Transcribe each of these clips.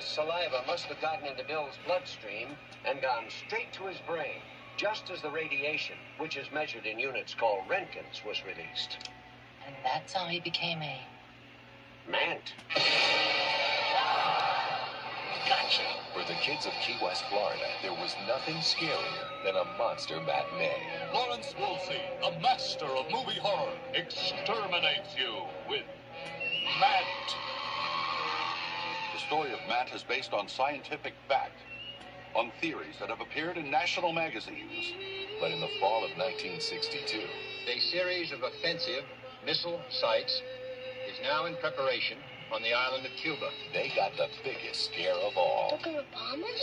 His saliva must have gotten into Bill's bloodstream and gone straight to his brain, just as the radiation, which is measured in units called Roentgens, was released. And that's how he became a... Mant. Gotcha. For the kids of Key West, Florida, there was nothing scarier than a monster matinee. Lawrence Wolfe, a master of movie horror, exterminates you with Matt. The story of Matt is based on scientific fact, on theories that have appeared in national magazines. But in the fall of 1962, a series of offensive missile sites is now in preparation on the island of Cuba. they got the biggest scare of all. They're gonna bomb us?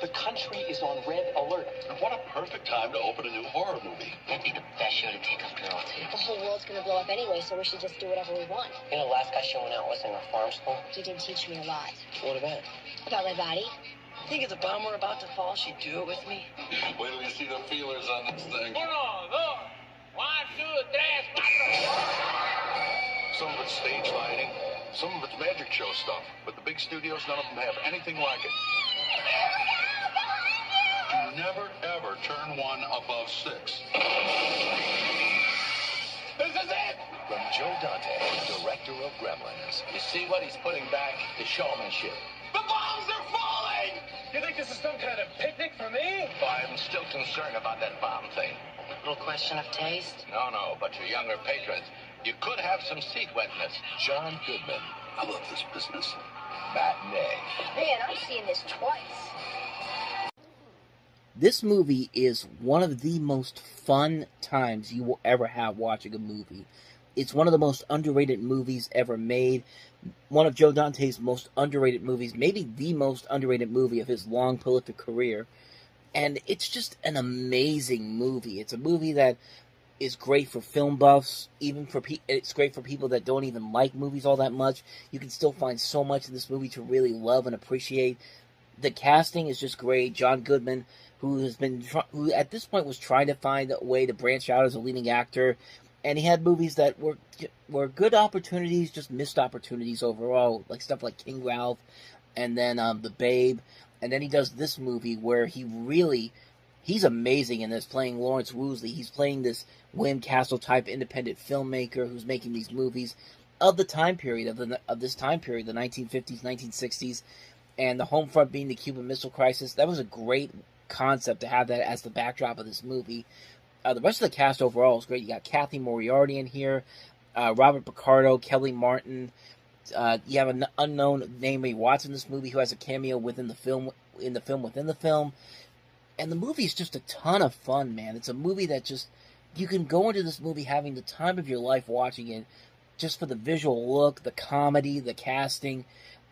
The country is on red alert. And what a perfect time to open a new horror movie. That'd be the best show to take a girl to. The whole world's gonna blow up anyway, so we should just do whatever we want. You know, last guy showing out was in our farm school. He did teach me a lot. What about? About my body. Think it's a bomb we're about to fall? She'd do it with me. Wait till you see the feelers on this thing. Some of it's stage lighting, some of it's magic show stuff, but the big studios, none of them have anything like it. You never, ever turn one above 6. This is it! From Joe Dante, director of Gremlins. You see what he's putting back? The showmanship. The bombs are falling! You think this is some kind of picnic for me? I'm still concerned about that bomb thing. Little question of taste. No, but your younger patrons, you could have some seat wetness. John Goodman, I love this business. matinee. Man, I'm seeing this twice. This movie is one of the most fun times you will ever have watching a movie. It's one of the most underrated movies ever made. One of Joe Dante's most underrated movies, maybe the most underrated movie of his long, prolific career. And it's just an amazing movie. It's a movie that is great for film buffs, even for it's great for people that don't even like movies all that much. You can still find so much in this movie to really love and appreciate. The casting is just great. John Goodman, who at this point was trying to find a way to branch out as a leading actor, and he had movies that were good opportunities, just missed opportunities overall, like stuff like King Ralph, and then The Babe, and then he does this movie where he's amazing in this, playing Lawrence Woosley. He's playing this William Castle type independent filmmaker who's making these movies of the time period of this time period, the 1950s, 1960s, and the home front being the Cuban Missile Crisis. That was a great concept to have that as the backdrop of this movie. The rest of the cast overall is great. You got Kathy Moriarty in here, Robert Picardo, Kelly Martin. You have an unknown Naomi Watts in this movie who has a cameo within the film, within the film. And the movie is just a ton of fun, man. It's a movie that you can go into this movie having the time of your life watching it, just for the visual look, the comedy, the casting.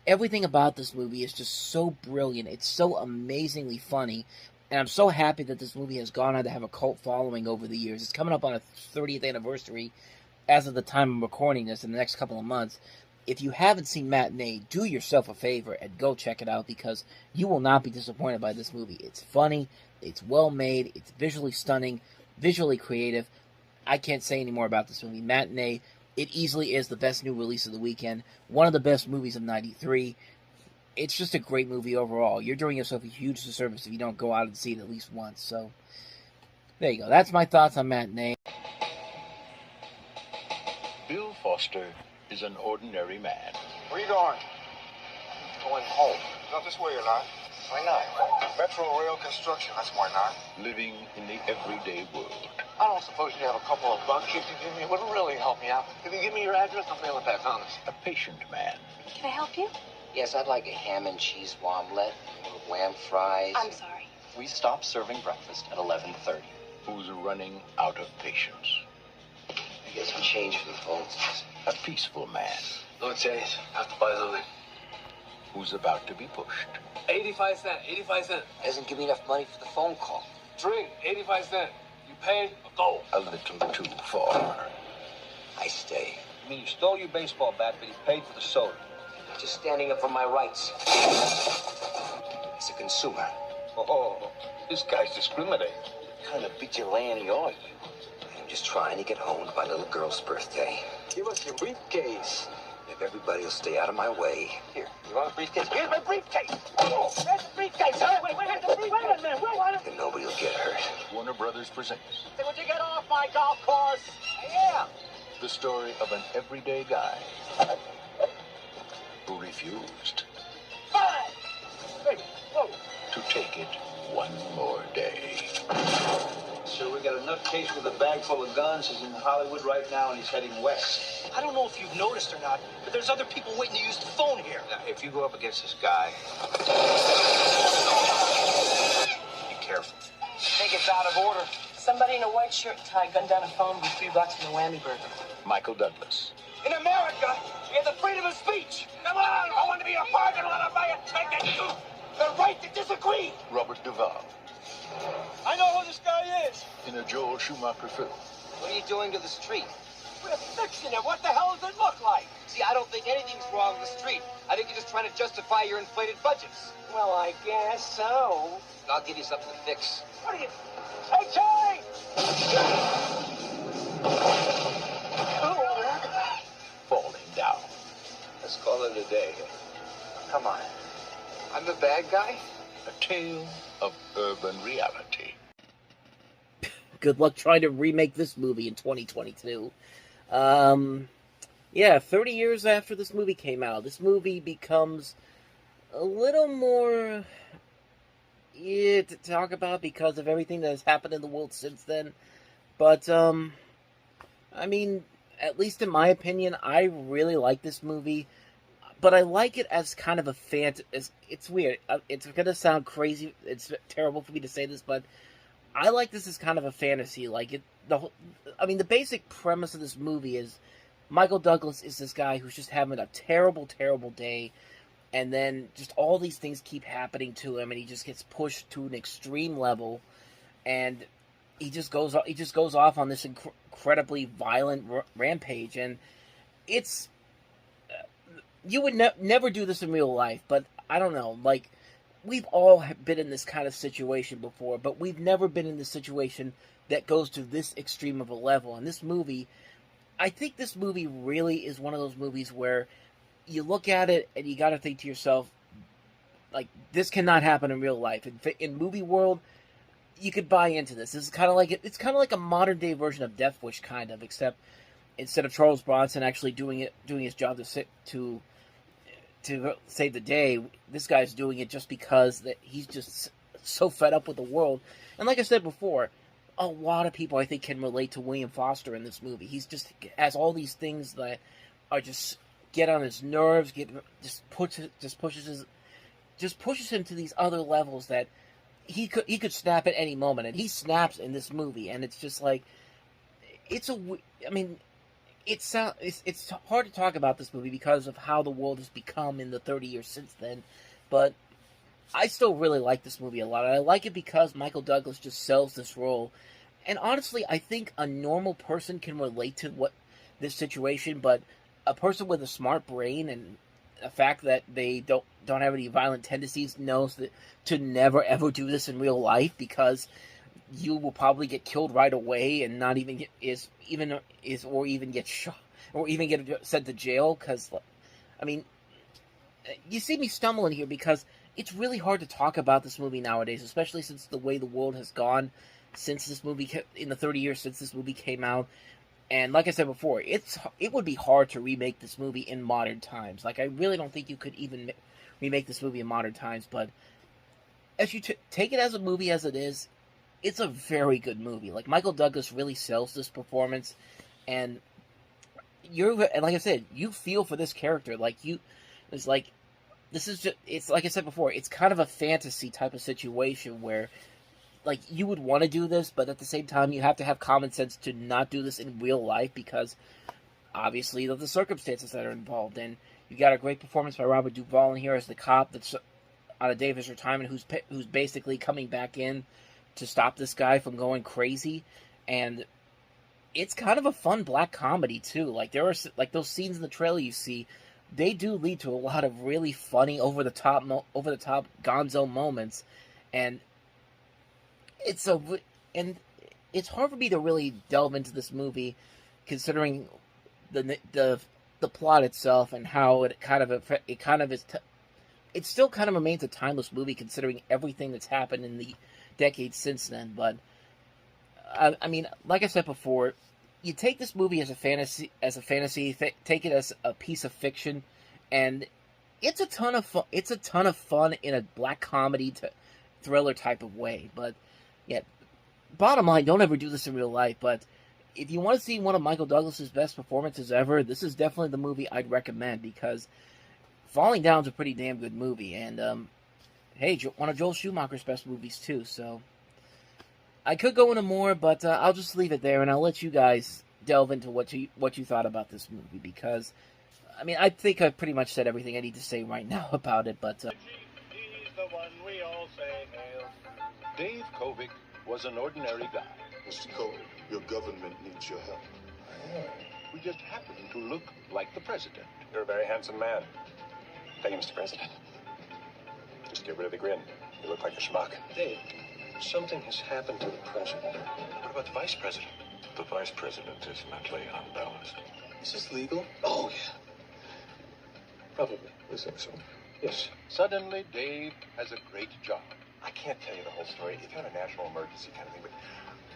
Everything about this movie is just so brilliant. It's so amazingly funny. And I'm so happy that this movie has gone on to have a cult following over the years. It's coming up on a 30th anniversary as of the time I'm recording this in the next couple of months. If you haven't seen Matinee, do yourself a favor and go check it out, because you will not be disappointed by this movie. It's funny, it's well made, it's visually stunning, visually creative. I can't say any more about this movie. Matinee, it easily is the best new release of the weekend, one of the best movies of '93. It's just a great movie overall. You're doing yourself a huge disservice if you don't go out and see it at least once. So, there you go. That's my thoughts on Matinee. Bill Foster is an ordinary man. Where you going? Going home. Not this way, you're not. Why not? Metro Rail construction, that's why not. Living in the everyday world. I don't suppose you have a couple of bucks you could give me. It would really help me out. If you give me your address, I'll mail it back, honest. A patient man. Can I help you? Yes, I'd like a ham and cheese omelet, wham fries. I'm sorry. We stop serving breakfast at 11:30. Who's running out of patience. I get some change for the phones. A peaceful man. No change. Have to buy something. Who's about to be pushed. 85 cents. 85 cents. Doesn't give me enough money for the phone call. Drink. 85 cents. You pay or go. A little too far. I stay. I mean, you stole your baseball bat, but he paid for the soda. Just standing up for my rights. As a consumer. Oh, this guy's discriminating. What kind of vigilante are you? I'm just trying to get home to my little girl's birthday. Give us your briefcase. If everybody will stay out of my way. Here, you want a briefcase? Here's my briefcase! Oh, that's the briefcase, huh? Wait a minute, wait a minute, And nobody will get hurt. Warner Brothers presents Say, would you get off my golf course? I am. the story of an everyday guy who refused Fine! Wait, whoa. to take it one more day. Sir, we got a nutcase with a bag full of guns. He's in Hollywood right now, and he's heading west. I don't know if you've noticed or not, but there's other people waiting to use the phone here. Now, if you go up against this guy, be careful. I think it's out of order. Somebody in a white shirt and tie gunned down a phone with 3 bucks from the Whammy Burger. Michael Douglas, In America, we have the freedom of speech. Come on, I want to be a parking lot and buy a ticket. The right to disagree. Robert Duvall, I know who this guy is. in a Joel Schumacher film. What are you doing to the street? We're fixing it. What the hell does it look like? See, I don't think anything's wrong with the street. I think you're just trying to justify your inflated budgets. Well, I guess so. I'll give you something to fix. What are you... Hey, Charlie! Falling down. Let's call it a day. Come on. I'm the bad guy? A tale of urban reality. Good luck trying to remake this movie in 2022. Yeah, 30 years after this movie came out, this movie becomes a little more to talk about because of everything that has happened in the world since then. But, I mean, at least in my opinion, I really like this movie. But I like it as kind of a it's weird. It's going to sound crazy. It's terrible for me to say this, but I like this as kind of a fantasy. Like, the basic premise of this movie is Michael Douglas is this guy who's just having a terrible, terrible day, and then just all these things keep happening to him, and he just gets pushed to an extreme level, and he just goes off on this incredibly violent rampage, and it's you would never do this in real life, but I don't know, like, we've all been in this kind of situation before, but we've never been in this situation that goes to this extreme of a level. And this movie, I think this movie really is one of those movies where you look at it and you got to think to yourself, like, this cannot happen in real life. In movie world, you could buy into this. This is kind of like a modern day version of Death Wish, kind of, except instead of Charles Bronson actually doing his job to save the day, this guy's doing it just because that he's just so fed up with the world. And like I said before, a lot of people I think can relate to William Foster in this movie. He's just has all these things that are just get on his nerves, just pushes him to these other levels that he could snap at any moment, and he snaps in this movie. And it's just like it's hard to talk about this movie because of how the world has become in the 30 years since then, but I still really like this movie a lot. I like it because Michael Douglas just sells this role, and honestly, I think a normal person can relate to this situation, but a person with a smart brain and the fact that they don't have any violent tendencies knows that to never ever do this in real life, because you will probably get killed right away and not even get shot or even get sent to jail. Because, I mean, you see me stumbling here because it's really hard to talk about this movie nowadays, especially since the way the world has gone since this movie in the 30 years since this movie came out. And like I said before, it would be hard to remake this movie in modern times. Like, I really don't think you could even remake this movie in modern times. But as you take it as a movie as it is, it's a very good movie. Like, Michael Douglas really sells this performance, and like I said, you feel for this character. Like, it's like I said before, it's kind of a fantasy type of situation where, like, you would want to do this, but at the same time, you have to have common sense to not do this in real life because, obviously, of the circumstances that are involved. And you got a great performance by Robert Duvall in here as the cop that's on a day of his retirement, who's basically coming back in to stop this guy from going crazy. And it's kind of a fun black comedy too. Like, there are those scenes in the trailer you see, they do lead to a lot of really funny over the top gonzo moments, and it's hard for me to really delve into this movie considering the the plot itself and how it still kind of remains a timeless movie considering everything that's happened in the decades since then. But I mean, like I said before, you take this movie as a fantasy, take it as a piece of fiction, and it's a ton of fun. It's a ton of fun in a black comedy thriller type of way. But yeah, bottom line, don't ever do this in real life. But if you want to see one of Michael Douglas's best performances ever, this is definitely the movie I'd recommend, because Falling Down's a pretty damn good movie, and hey, one of Joel Schumacher's best movies too. So I could go into more, but I'll just leave it there, and I'll let you guys delve into what you thought about this movie, because I mean, I think I've pretty much said everything I need to say right now about it. But He's the one we all say hail. Dave Kovic was an ordinary guy. Mr. Kovic, your government needs your help. We just happen to look like the president. You're a very handsome man. Thank you, Mr. President. Just get rid of the grin. You look like a schmuck. Dave, something has happened to the president. What about the vice president? The vice president is mentally unbalanced. Is this legal? Oh, yeah. Probably. You think so? Yes. Suddenly, Dave has a great job. I can't tell you the whole story. It's kind of a national emergency kind of thing, but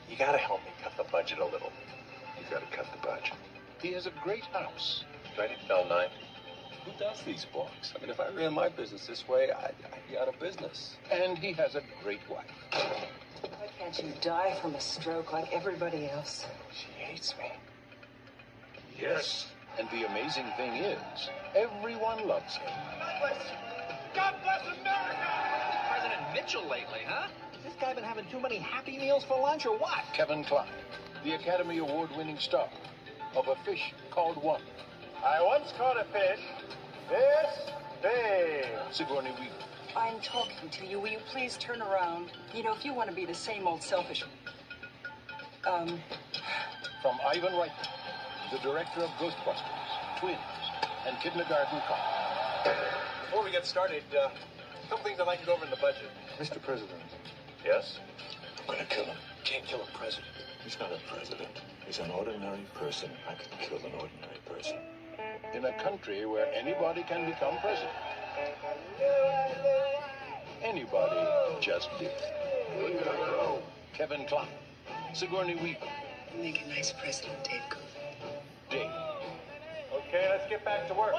you gotta help me cut the budget a little. You gotta cut the budget. He has a great house. Do I need to tell 9? Who does these books? I mean, if I ran my business this way, I'd be out of business. And he has a great wife. Why can't you die from a stroke like everybody else? She hates me. Yes. And the amazing thing is, everyone loves him. God bless America! President Mitchell lately, huh? Has this guy been having too many Happy Meals for lunch or what? Kevin Kline, the Academy Award-winning star of A Fish Called Wanda. I once caught a fish this big. Sigourney Weaver. I'm talking to you. Will you please turn around? You know, if you want to be the same old selfish... From Ivan Reitman, the director of Ghostbusters, Twins, and Kindergarten Cop. Before we get started, a couple things I'd like to go over in the budget. Mr. President, Yes? I'm gonna kill him. Can't kill a president. He's not a president. He's an ordinary person. I can kill an ordinary person. In a country where anybody can become president. Anybody just did. Kevin Kline, Sigourney Weaver. You make a nice president, Dave Kovic. Dave. Okay, let's get back to work.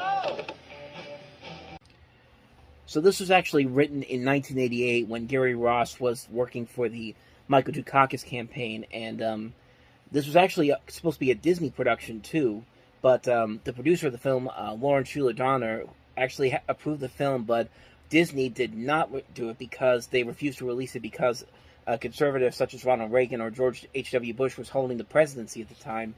so this was actually written in 1988 when Gary Ross was working for the Michael Dukakis campaign, and this was actually supposed to be a Disney production too, but the producer of the film, Lauren Schuler Donner, actually approved the film, but Disney did not do it because they refused to release it because conservatives such as Ronald Reagan or George H.W. Bush was holding the presidency at the time.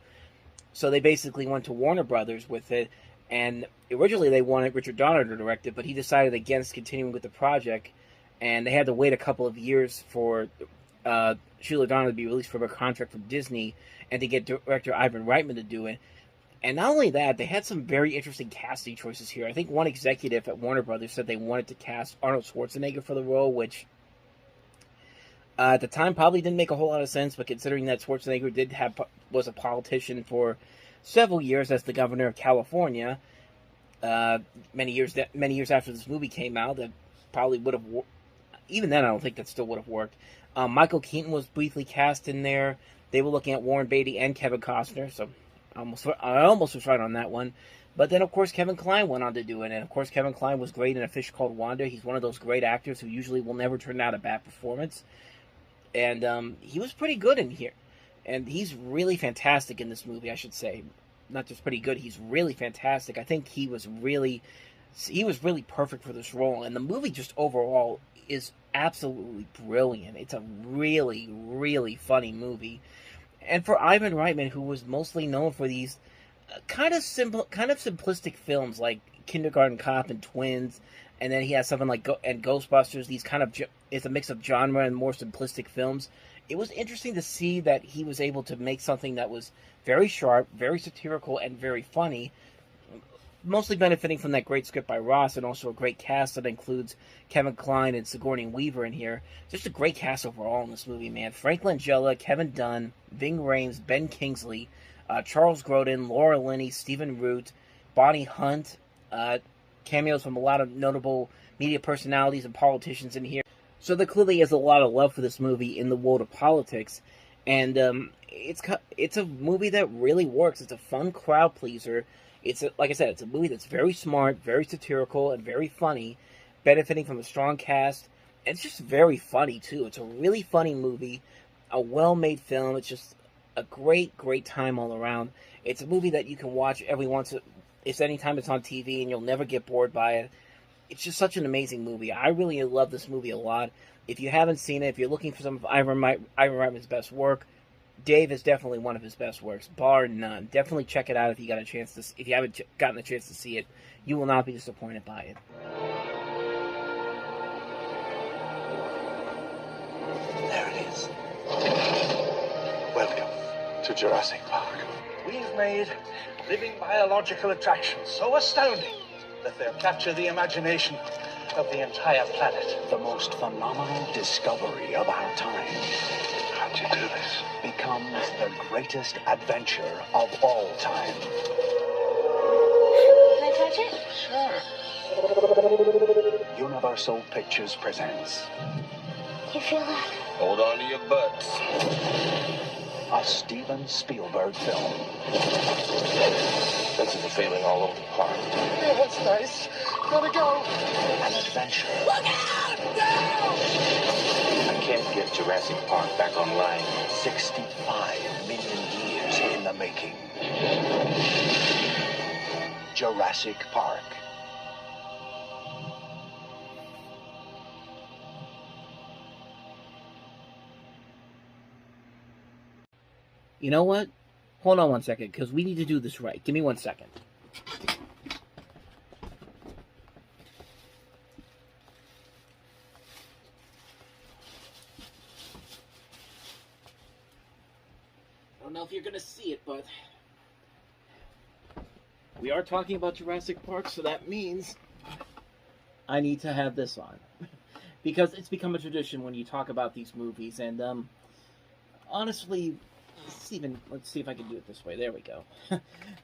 So they basically went to Warner Brothers with it, and originally they wanted Richard Donner to direct it, but he decided against continuing with the project, and they had to wait a couple of years for Sheila Donner to be released from her contract from Disney and to get director Ivan Reitman to do it. And not only that, they had some very interesting casting choices here. I think one executive at Warner Brothers said they wanted to cast Arnold Schwarzenegger for the role, which at the time probably didn't make a whole lot of sense, but considering that Schwarzenegger was a politician for several years as the governor of California, many years after this movie came out, that probably would have, even then I don't think that still would have worked. Michael Keaton was briefly cast in there. They were looking at Warren Beatty and Kevin Costner, so I almost was right on that one. But then, of course, Kevin Kline went on to do it. And, of course, Kevin Kline was great in A Fish Called Wanda. He's one of those great actors who usually will never turn out a bad performance. And he was pretty good in here. And he's really fantastic in this movie, I should say. Not just pretty good, he's really fantastic. I think he was really perfect for this role. And the movie just overall is absolutely brilliant. It's a really, really funny movie. And for Ivan Reitman, who was mostly known for these kind of simplistic films like Kindergarten Cop and Twins, and then he has something like Ghostbusters. These it's a mix of genre and more simplistic films. It was interesting to see that he was able to make something that was very sharp, very satirical, and very funny, mostly benefiting from that great script by Ross and also a great cast that includes Kevin Kline and Sigourney Weaver in here. Just a great cast overall in this movie, man. Frank Langella, Kevin Dunn, Ving Rhames, Ben Kingsley, Charles Grodin, Laura Linney, Stephen Root, Bonnie Hunt, cameos from a lot of notable media personalities and politicians in here. So there clearly is a lot of love for this movie in the world of politics, and it's a movie that really works. It's a fun crowd pleaser. Like I said, it's a movie that's very smart, very satirical, and very funny, benefiting from a strong cast. And it's just very funny too. It's a really funny movie, a well-made film. It's just a great time all around. It's a movie that you can watch it's anytime it's on TV, and you'll never get bored by it. It's just such an amazing movie. I really love this movie a lot. If you haven't seen it, if you're looking for some of Ivan Reitman's best work, Dave is definitely one of his best works, bar none. Definitely check it out if you haven't gotten a chance to see it. You will not be disappointed by it. There it is. Welcome to Jurassic Park. We've made living biological attractions so astounding that they'll capture the imagination of the entire planet. The most phenomenal discovery of our time. How'd you do this? Becomes the greatest adventure of all time. Can I touch it? Sure. Universal Pictures presents. You feel that? Hold on to your butts. A Steven Spielberg film. This is a feeling all over the park. Yeah, that's nice. Gotta go. An adventure. Look out! No! I can't get Jurassic Park back online. 65 million years in the making. Jurassic Park. You know what? Hold on one second, because we need to do this right. Give me 1 second. I don't know if you're going to see it, but we are talking about Jurassic Park, so that means I need to have this on. Because it's become a tradition when you talk about these movies, and honestly, let's see if I can do it this way. There we go.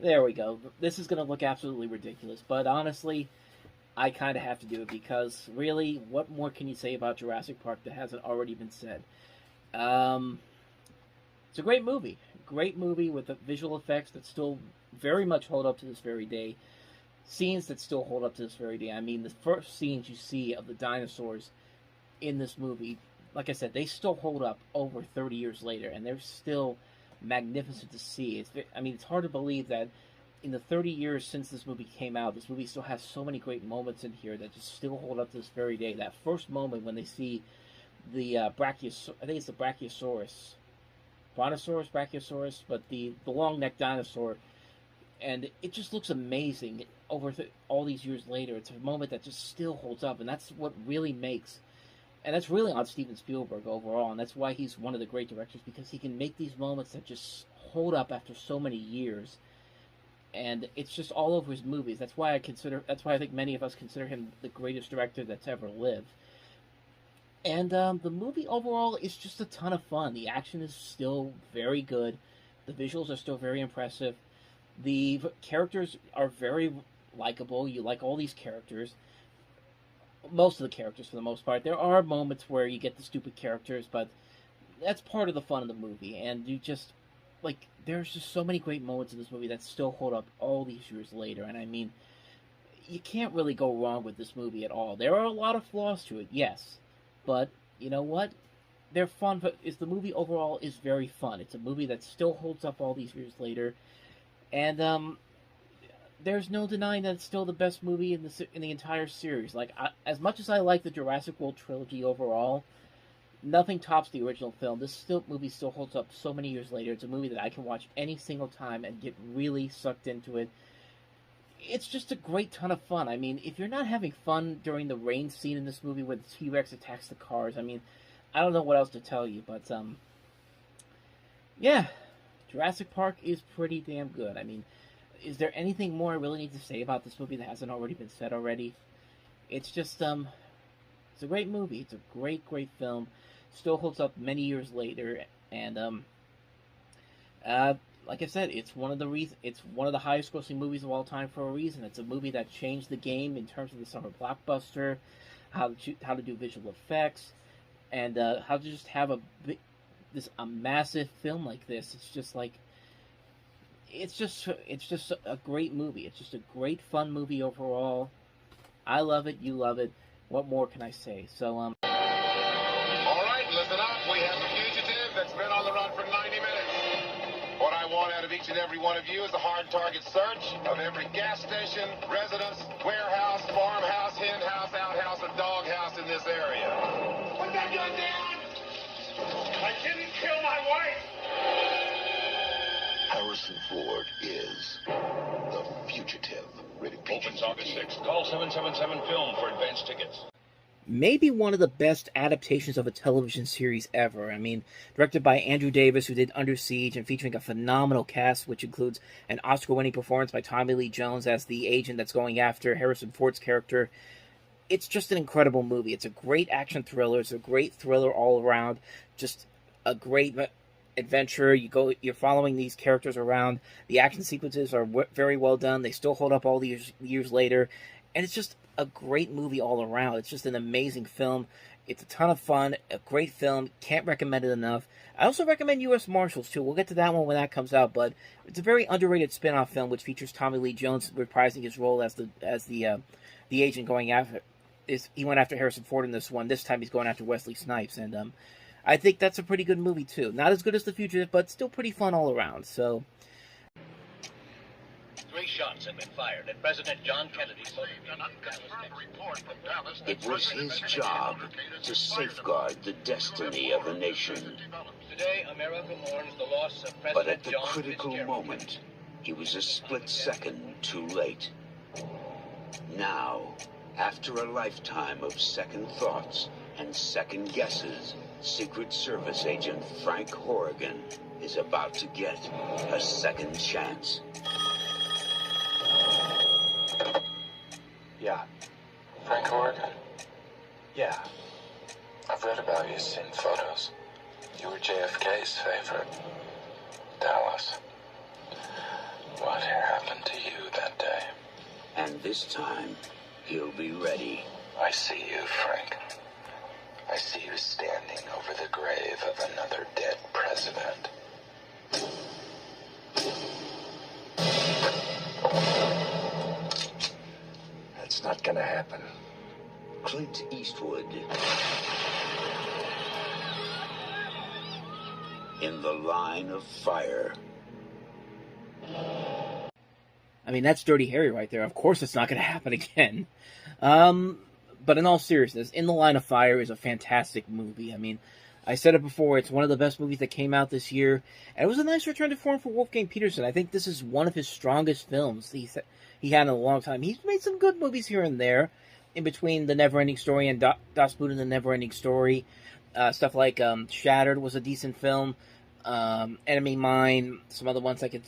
There we go. This is going to look absolutely ridiculous, but honestly, I kind of have to do it because, really, what more can you say about Jurassic Park that hasn't already been said? It's a great movie. Great movie with the visual effects that still very much hold up to this very day. Scenes that still hold up to this very day. I mean, the first scenes you see of the dinosaurs in this movie, like I said, they still hold up over 30 years later, and they're still magnificent to see. It's hard to believe that in the 30 years since this movie came out, this movie still has so many great moments in here that just still hold up to this very day. That first moment when they see the I think it's the Brachiosaurus, Brontosaurus, Brachiosaurus, but the long-necked dinosaur, and it just looks amazing over all these years later. It's a moment that just still holds up, and that's what really makes. And that's really on Steven Spielberg overall, and that's why he's one of the great directors, because he can make these moments that just hold up after so many years. And it's just all over his movies. That's why I think many of us consider him the greatest director that's ever lived. And the movie overall is just a ton of fun. The action is still very good. The visuals are still very impressive. The characters are very likable. You like all these characters. Most of the characters, for the most part. There are moments where you get the stupid characters, but that's part of the fun of the movie. And you just, there's just so many great moments in this movie that still hold up all these years later. And I mean, you can't really go wrong with this movie at all. There are a lot of flaws to it, yes. But, you know what? They're fun, but the movie overall is very fun. It's a movie that still holds up all these years later. And, there's no denying that it's still the best movie in the entire series. As much as I like the Jurassic World trilogy overall, nothing tops the original film. This movie still holds up so many years later. It's a movie that I can watch any single time and get really sucked into it. It's just a great ton of fun. I mean, if you're not having fun during the rain scene in this movie where the T-Rex attacks the cars, I mean, I don't know what else to tell you, but, yeah, Jurassic Park is pretty damn good. I mean, is there anything more I really need to say about this movie that hasn't already been said already? It's just, it's a great movie. It's a great, great film. Still holds up many years later, and, like I said, it's one of the highest grossing movies of all time for a reason. It's a movie that changed the game in terms of the summer blockbuster, how to do visual effects, and how to just have a massive film like this. It's just a great movie. It's just a great fun movie overall. I love it. You love it. What more can I say? So All right, listen up. We have a fugitive that's been on the run for 90 minutes. What I want out of each and every one of you is a hard target search of every gas station, residence, warehouse, farmhouse, hen house, outhouse, and dog house in this area. Put that gun down! I didn't kill my wife! Harrison Ford is the fugitive. Rated Opens August 6th. Call 777-FILM for advance tickets. maybe one of the best adaptations of a television series ever. I mean, directed by Andrew Davis, who did Under Siege, and featuring a phenomenal cast, which includes an Oscar-winning performance by Tommy Lee Jones as the agent that's going after Harrison Ford's character. It's just an incredible movie. It's a great action thriller. It's a great thriller all around. Just a great adventure. You're following these characters around. The action sequences are very well done. They still hold up all these years later. And it's just a great movie all around. It's just an amazing film. It's a ton of fun. A great film. Can't recommend it enough. I also recommend U.S. Marshals, too. We'll get to that one when that comes out, but it's a very underrated spin-off film which features Tommy Lee Jones reprising his role as the agent going after. He went after Harrison Ford in this one. This time he's going after Wesley Snipes, and I think that's a pretty good movie too. Not as good as The Fugitive, but still pretty fun all around. So, 3 shots have been fired at President John Kennedy's It was his job to safeguard the destiny of a nation. Today, America mourns the loss of President But at the John critical Fitzgerald. moment, he was a split second too late. Now, after a lifetime of second thoughts and second guesses, Secret Service agent Frank Horrigan is about to get a second chance. Yeah. Frank Horrigan? Yeah. I've read about you, seen photos. You were JFK's favorite. Dallas. What happened to you that day? And this time, he'll be ready. I see you, Frank. I see you standing over the grave of another dead president. That's not gonna happen. Clint Eastwood. In the line of fire. I mean, that's Dirty Harry right there. Of course it's not going to happen again. But in all seriousness, In the Line of Fire is a fantastic movie. I mean, I said it before, it's one of the best movies that came out this year. And it was a nice return to form for Wolfgang Petersen. I think this is one of his strongest films he had in a long time. He's made some good movies here and there, in between The Neverending Story and Das Boot and the Neverending Story. Stuff like Shattered was a decent film. Enemy Mine, some other ones I could...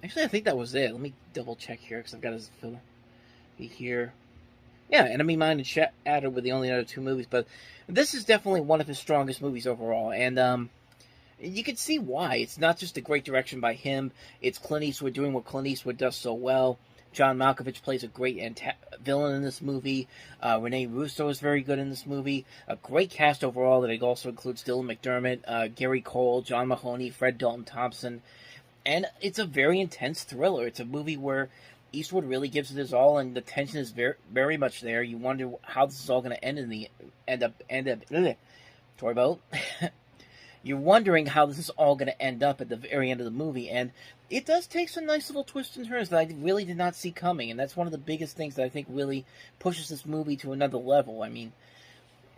Actually, I think that was it. Let me double check here, because I've got his film here. Yeah, Enemy Mine and Shattered were the only other 2 movies, but this is definitely one of his strongest movies overall, and you can see why. It's not just a great direction by him, it's Clint Eastwood doing what Clint Eastwood does so well. John Malkovich plays a great villain in this movie. Rene Russo is very good in this movie. A great cast overall that also includes Dylan McDermott, Gary Cole, John Mahoney, Fred Dalton Thompson. And it's a very intense thriller. It's a movie where Eastwood really gives it his all, and the tension is very, very much there. You wonder how this is all going to end up. Toy boat. You're wondering how this is all going to end up at the very end of the movie, and it does take some nice little twists and turns that I really did not see coming, and that's one of the biggest things that I think really pushes this movie to another level. I mean,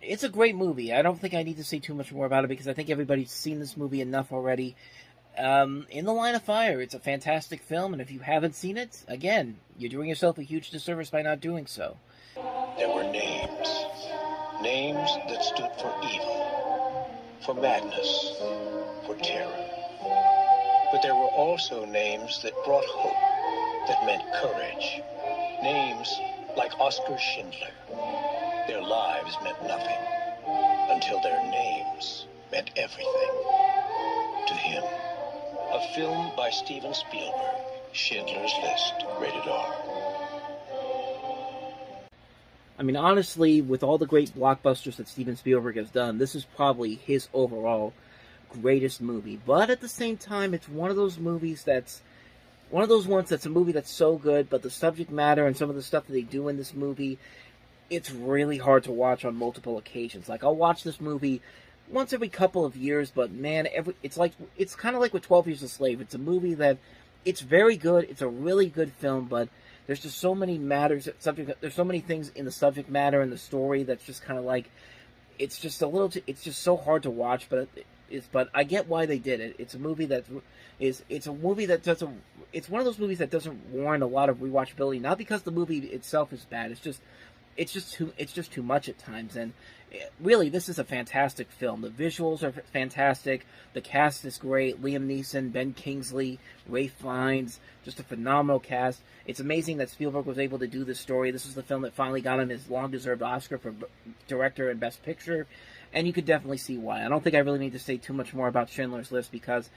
it's a great movie. I don't think I need to say too much more about it, because I think everybody's seen this movie enough already. In the Line of Fire, it's a fantastic film, and if you haven't seen it, again, you're doing yourself a huge disservice by not doing so. There were names. Names that stood for evil, for madness, for terror. But there were also names that brought hope, that meant courage. Names like Oskar Schindler. Their lives meant nothing until their names meant everything to him. A film by Steven Spielberg, Schindler's List, rated R. I mean, honestly, with all the great blockbusters that Steven Spielberg has done, this is probably his overall greatest movie. But at the same time, it's one of those movies that's one of those ones that's a movie that's so good, but the subject matter and some of the stuff that they do in this movie, it's really hard to watch on multiple occasions. Like, I'll watch this movie once every couple of years, but man, it's kind of like with 12 Years a Slave. It's a movie that, it's very good, it's a really good film, but there's just so many there's so many things in the subject matter and the story that's just kind of like, it's just so hard to watch, but but I get why they did it. It's a movie it's one of those movies that doesn't warrant a lot of rewatchability, not because the movie itself is bad, it's just too much at times. And really, this is a fantastic film. The visuals are fantastic. The cast is great. Liam Neeson, Ben Kingsley, Ralph Fiennes, just a phenomenal cast. It's amazing that Spielberg was able to do this story. This is the film that finally got him his long-deserved Oscar for director and best picture, and you could definitely see why. I don't think I really need to say too much more about Schindler's List because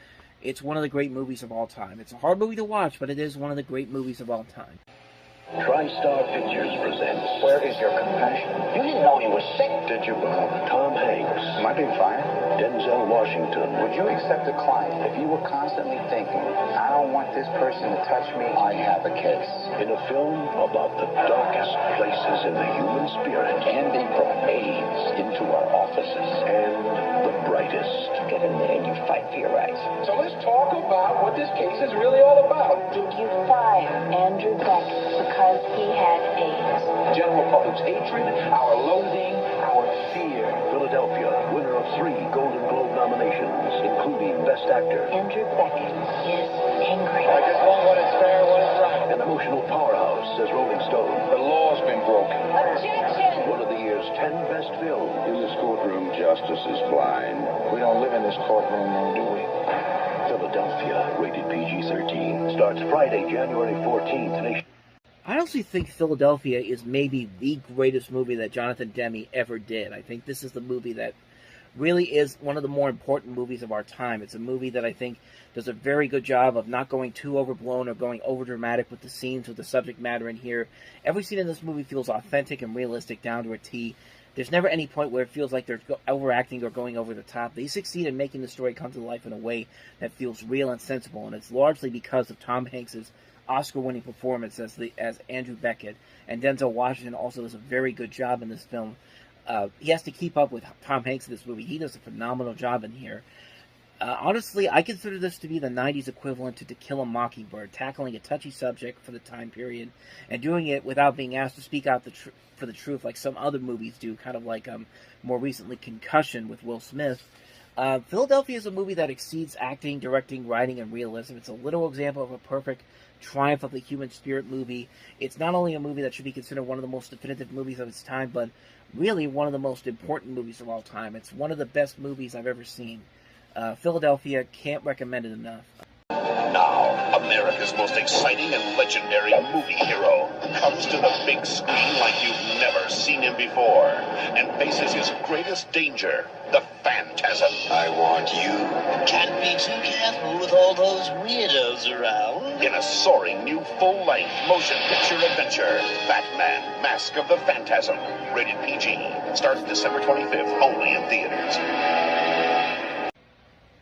it's one of the great movies of all time. It's a hard movie to watch, but it is one of the great movies of all time. TriStar Pictures presents Where Is Your Compassion? You didn't know he was sick, did you, Bob? Tom Hanks. Am I being fired? Denzel Washington. Would you accept a client if you were constantly thinking, I don't want this person to touch me, I have a case? In a film about the darkest places in the human spirit. And they brought AIDS into our offices. And the brightest. Get in there and you fight for your rights. So let's talk about what this case is really all about. Did you fire Andrew Beckett because he had AIDS? General public's hatred, our loathing, our fear. Philadelphia, winner of 3 Golden Globe nominations, including Best Actor. Andrew Beckett is angry. I just want what is fair, what is right. An emotional powerhouse, says Rolling Stone. The law's been broken. Objection! One of the year's 10 best films. In this courtroom, justice is blind. We don't live in this courtroom, though, do we? Philadelphia, rated PG-13. Starts Friday, January 14th. I honestly think Philadelphia is maybe the greatest movie that Jonathan Demme ever did. I think this is the movie that really is one of the more important movies of our time. It's a movie that I think does a very good job of not going too overblown or going overdramatic with the scenes, with the subject matter in here. Every scene in this movie feels authentic and realistic down to a T. There's never any point where it feels like they're overacting or going over the top. They succeed in making the story come to life in a way that feels real and sensible, and it's largely because of Tom Hanks' Oscar-winning performance as Andrew Beckett, and Denzel Washington also does a very good job in this film. He has to keep up with Tom Hanks in this movie. He does a phenomenal job in here. Honestly, I consider this to be the 90s equivalent to To Kill a Mockingbird, tackling a touchy subject for the time period, and doing it without being asked to speak out for the truth like some other movies do, kind of like more recently Concussion with Will Smith. Philadelphia is a movie that exceeds acting, directing, writing, and realism. It's a literal example of a perfect triumph of the human spirit movie. It's not only a movie that should be considered one of the most definitive movies of its time, but really one of the most important movies of all time. It's one of the best movies I've ever seen. Philadelphia, can't recommend it enough. Now, America's most exciting and legendary movie hero comes to the big screen like you've never seen him before and faces his greatest danger, the Phantasm. I want you. Can't be too careful with all those weirdos around. In a soaring new full-length motion picture adventure, Batman, Mask of the Phantasm, rated PG, starts December 25th, only in theaters.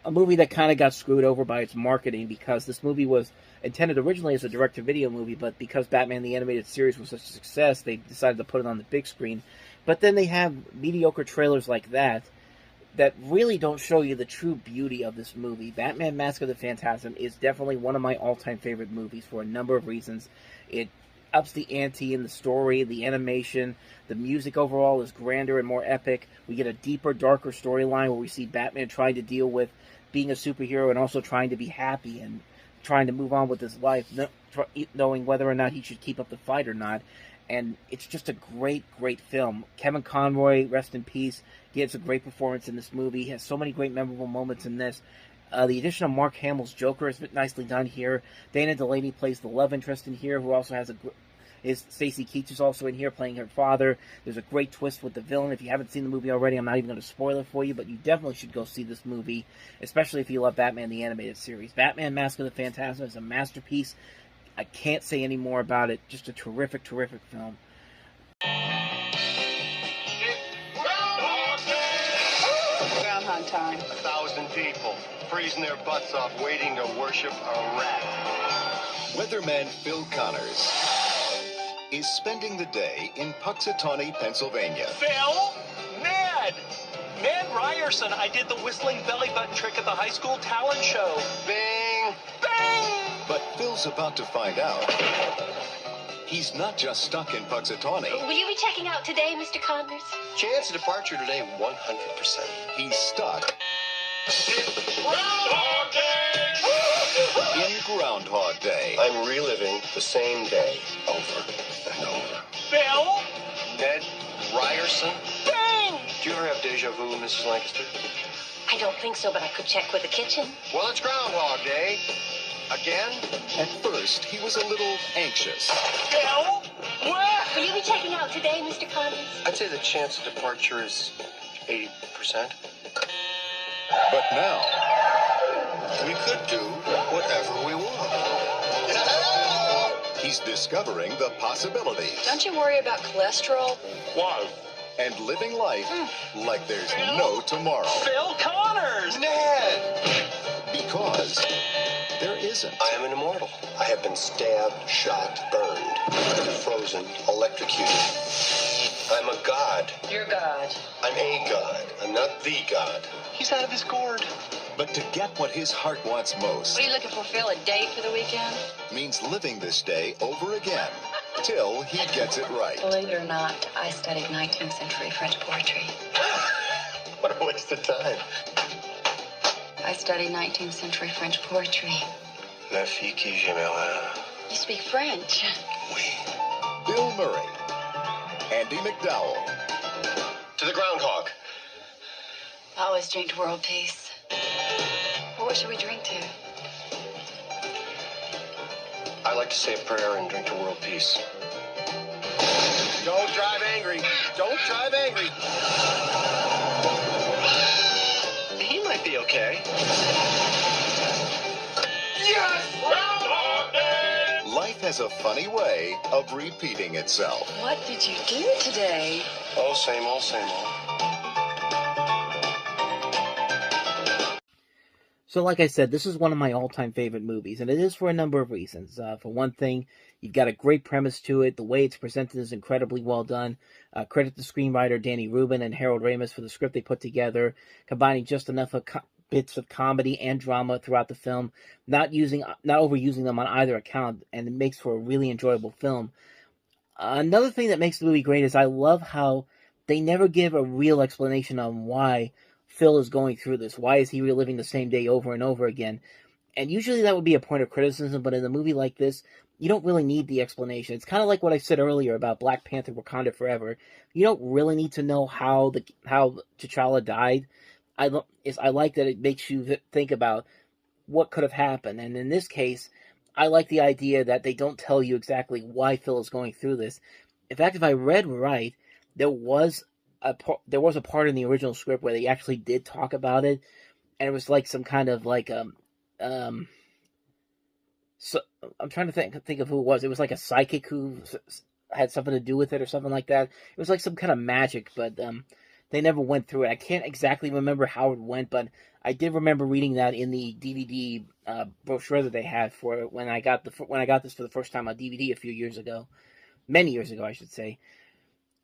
A movie that kind of got screwed over by its marketing because this movie was intended originally as a direct-to-video movie, but because Batman the Animated Series was such a success, they decided to put it on the big screen. But then they have mediocre trailers like that really don't show you the true beauty of this movie. Batman Mask of the Phantasm is definitely one of my all-time favorite movies for a number of reasons. It ups the ante in the story, the animation, the music overall is grander and more epic. We get a deeper, darker storyline where we see Batman trying to deal with being a superhero and also trying to be happy and trying to move on with his life, knowing whether or not he should keep up the fight or not. And it's just a great, great film. Kevin Conroy, rest in peace, gives a great performance in this movie. He has so many great memorable moments in this. The addition of Mark Hamill's Joker is nicely done here. Dana Delaney plays the love interest in here, who also has Stacy Keach is also in here playing her father. There's a great twist with the villain. If you haven't seen the movie already, I'm not even going to spoil it for you, but you definitely should go see this movie, especially if you love Batman the Animated Series. Batman Mask of the Phantasm is a masterpiece. I can't say any more about it. Just a terrific, terrific film. Groundhog time. 1,000 people freezing their butts off waiting to worship a rat. Weatherman Phil Connors is spending the day in Puxatawney, Pennsylvania. Phil? Ned! Ned Ryerson. I did the whistling belly button trick at the high school talent show. Bing! Bing! But Phil's about to find out he's not just stuck in Puxatawney. Will you be checking out today, Mr. Connors? Chance of departure today, 100%. He's stuck in Groundhog Day. I'm reliving the same day over and over. Phil? Ned Ryerson? Bing! Do you ever have deja vu, Mrs. Lancaster? I don't think so, but I could check with the kitchen. Well, it's Groundhog Day. Again? At first, he was a little anxious. Phil? What? Will you be checking out today, Mr. Connors? I'd say the chance of departure is 80%. But now, we could do whatever we want. He's discovering the possibilities. Don't you worry about cholesterol? Why? And living life like there's no tomorrow. Phil Connors! Ned! Because there isn't. I am an immortal. I have been stabbed, shot, burned, frozen, electrocuted. I'm a god. You're God. I'm a god. I'm not the god. He's out of his gourd. But to get what his heart wants most What are you looking for, Phil? A date for the weekend? means living this day over again till he gets it right. Believe it or not, I studied 19th century French poetry. What a waste of time. I studied 19th century French poetry. La fille qui j'aimerais. You speak French. Bill Murray, Andy McDowell. To the groundhog. I always drink to world peace. Well, what should we drink to? I like to say a prayer and drink to world peace. Don't drive angry. Don't drive angry. He might be okay. Yes! Groundhog Day! Life has a funny way of repeating itself. What did you do today? Oh, same old, same old. So like I said, this is one of my all-time favorite movies, and it is for a number of reasons. For one thing, you've got a great premise to it. The way it's presented is incredibly well done. Credit the screenwriter Danny Rubin and Harold Ramis for the script they put together, combining just enough bits of comedy and drama throughout the film, not overusing them on either account, and it makes for a really enjoyable film. Another thing that makes the movie great is I love how they never give a real explanation on why Phil is going through this. Why is he reliving the same day over and over again? And usually that would be a point of criticism, but in a movie like this, you don't really need the explanation. It's kind of like what I said earlier about Black Panther Wakanda Forever. You don't really need to know how T'Challa died. I like that it makes you think about what could have happened. And in this case, I like the idea that they don't tell you exactly why Phil is going through this. In fact, if I read right, there was a part in the original script where they actually did talk about it, and it was like some kind of like so I'm trying to think of who it was. It was like a psychic who had something to do with it or something like that. It was like some kind of magic, but they never went through it. I can't exactly remember how it went, but I did remember reading that in the DVD brochure that they had for it when I got this for the first time on DVD a few years ago, many years ago, I should say.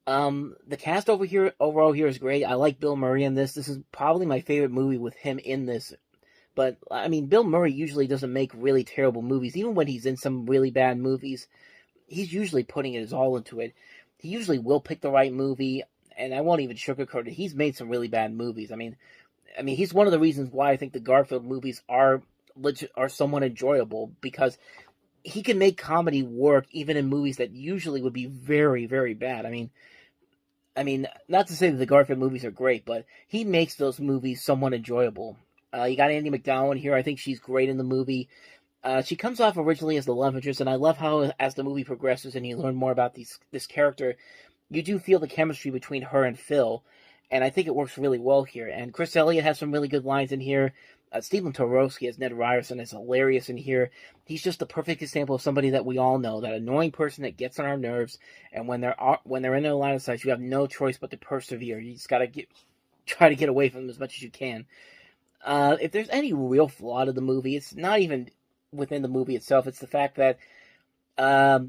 The cast overall here is great. I like Bill Murray in this. This is probably my favorite movie with him in this. But, I mean, Bill Murray usually doesn't make really terrible movies. Even when he's in some really bad movies, he's usually putting his all into it. He usually will pick the right movie, and I won't even sugarcoat it. He's made some really bad movies. I mean, he's one of the reasons why I think the Garfield movies are somewhat enjoyable, because he can make comedy work even in movies that usually would be very, very bad. I mean, not to say that the Garfield movies are great, but he makes those movies somewhat enjoyable. You got Andy McDowell in here. I think she's great in the movie. She comes off originally as the love interest, and I love how, as the movie progresses and you learn more about this character, you do feel the chemistry between her and Phil, and I think it works really well here. And Chris Elliott has some really good lines in here. Stephen Torowski as Ned Ryerson is hilarious in here. He's just the perfect example of somebody that we all know, that annoying person that gets on our nerves, and when they're in their line of sight, you have no choice but to persevere. You just gotta try to get away from them as much as you can. If there's any real flaw to the movie, it's not even within the movie itself. It's the fact that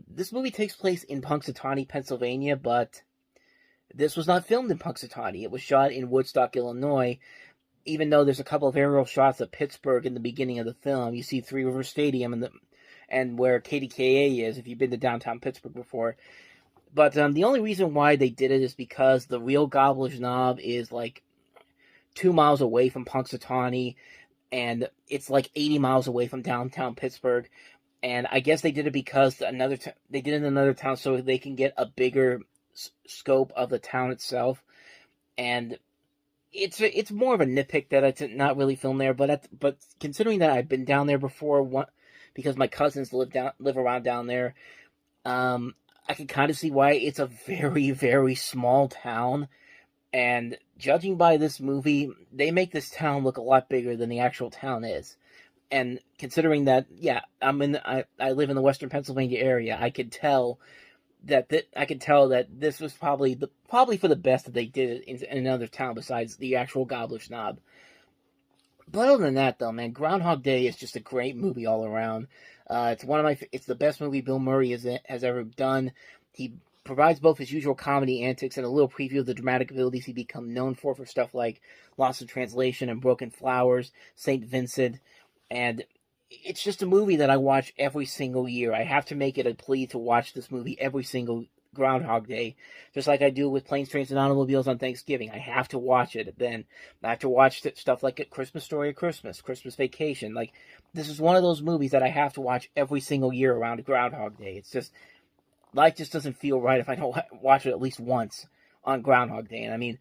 this movie takes place in Punxsutawney, Pennsylvania, but this was not filmed in Punxsutawney. It was shot in Woodstock, Illinois. Even though there's a couple of aerial shots of Pittsburgh in the beginning of the film, you see Three River Stadium and where KDKA is, if you've been to downtown Pittsburgh before. But the only reason why they did it is because the real Gobbler's Knob is like 2 miles away from Punxsutawney, and it's like 80 miles away from downtown Pittsburgh. And I guess they did it because they did it in another town so they can get a bigger scope of the town itself. And it's more of a nitpick that it's not really filmed there, but considering that I've been down there before, because my cousins live around down there, I can kind of see why it's a very, very small town. And judging by this movie, they make this town look a lot bigger than the actual town is. And considering that, yeah, I live in the Western Pennsylvania area, I could tell that this was probably for the best that they did it in another town besides the actual Gobbler's Knob. But other than that, though, man, Groundhog Day is just a great movie all around. It's the best movie Bill Murray has ever done. He provides both his usual comedy antics and a little preview of the dramatic abilities he become known for stuff like Lost in Translation and Broken Flowers, St. Vincent, and it's just a movie that I watch every single year. I have to make it a plea to watch this movie every single Groundhog Day, just like I do with Planes, Trains, and Automobiles on Thanksgiving. I have to watch it. Then I have to watch stuff like A Christmas Story at Christmas, Christmas Vacation. Like, this is one of those movies that I have to watch every single year around Groundhog Day. It's just, life just doesn't feel right if I don't watch it at least once on Groundhog Day. And I mean,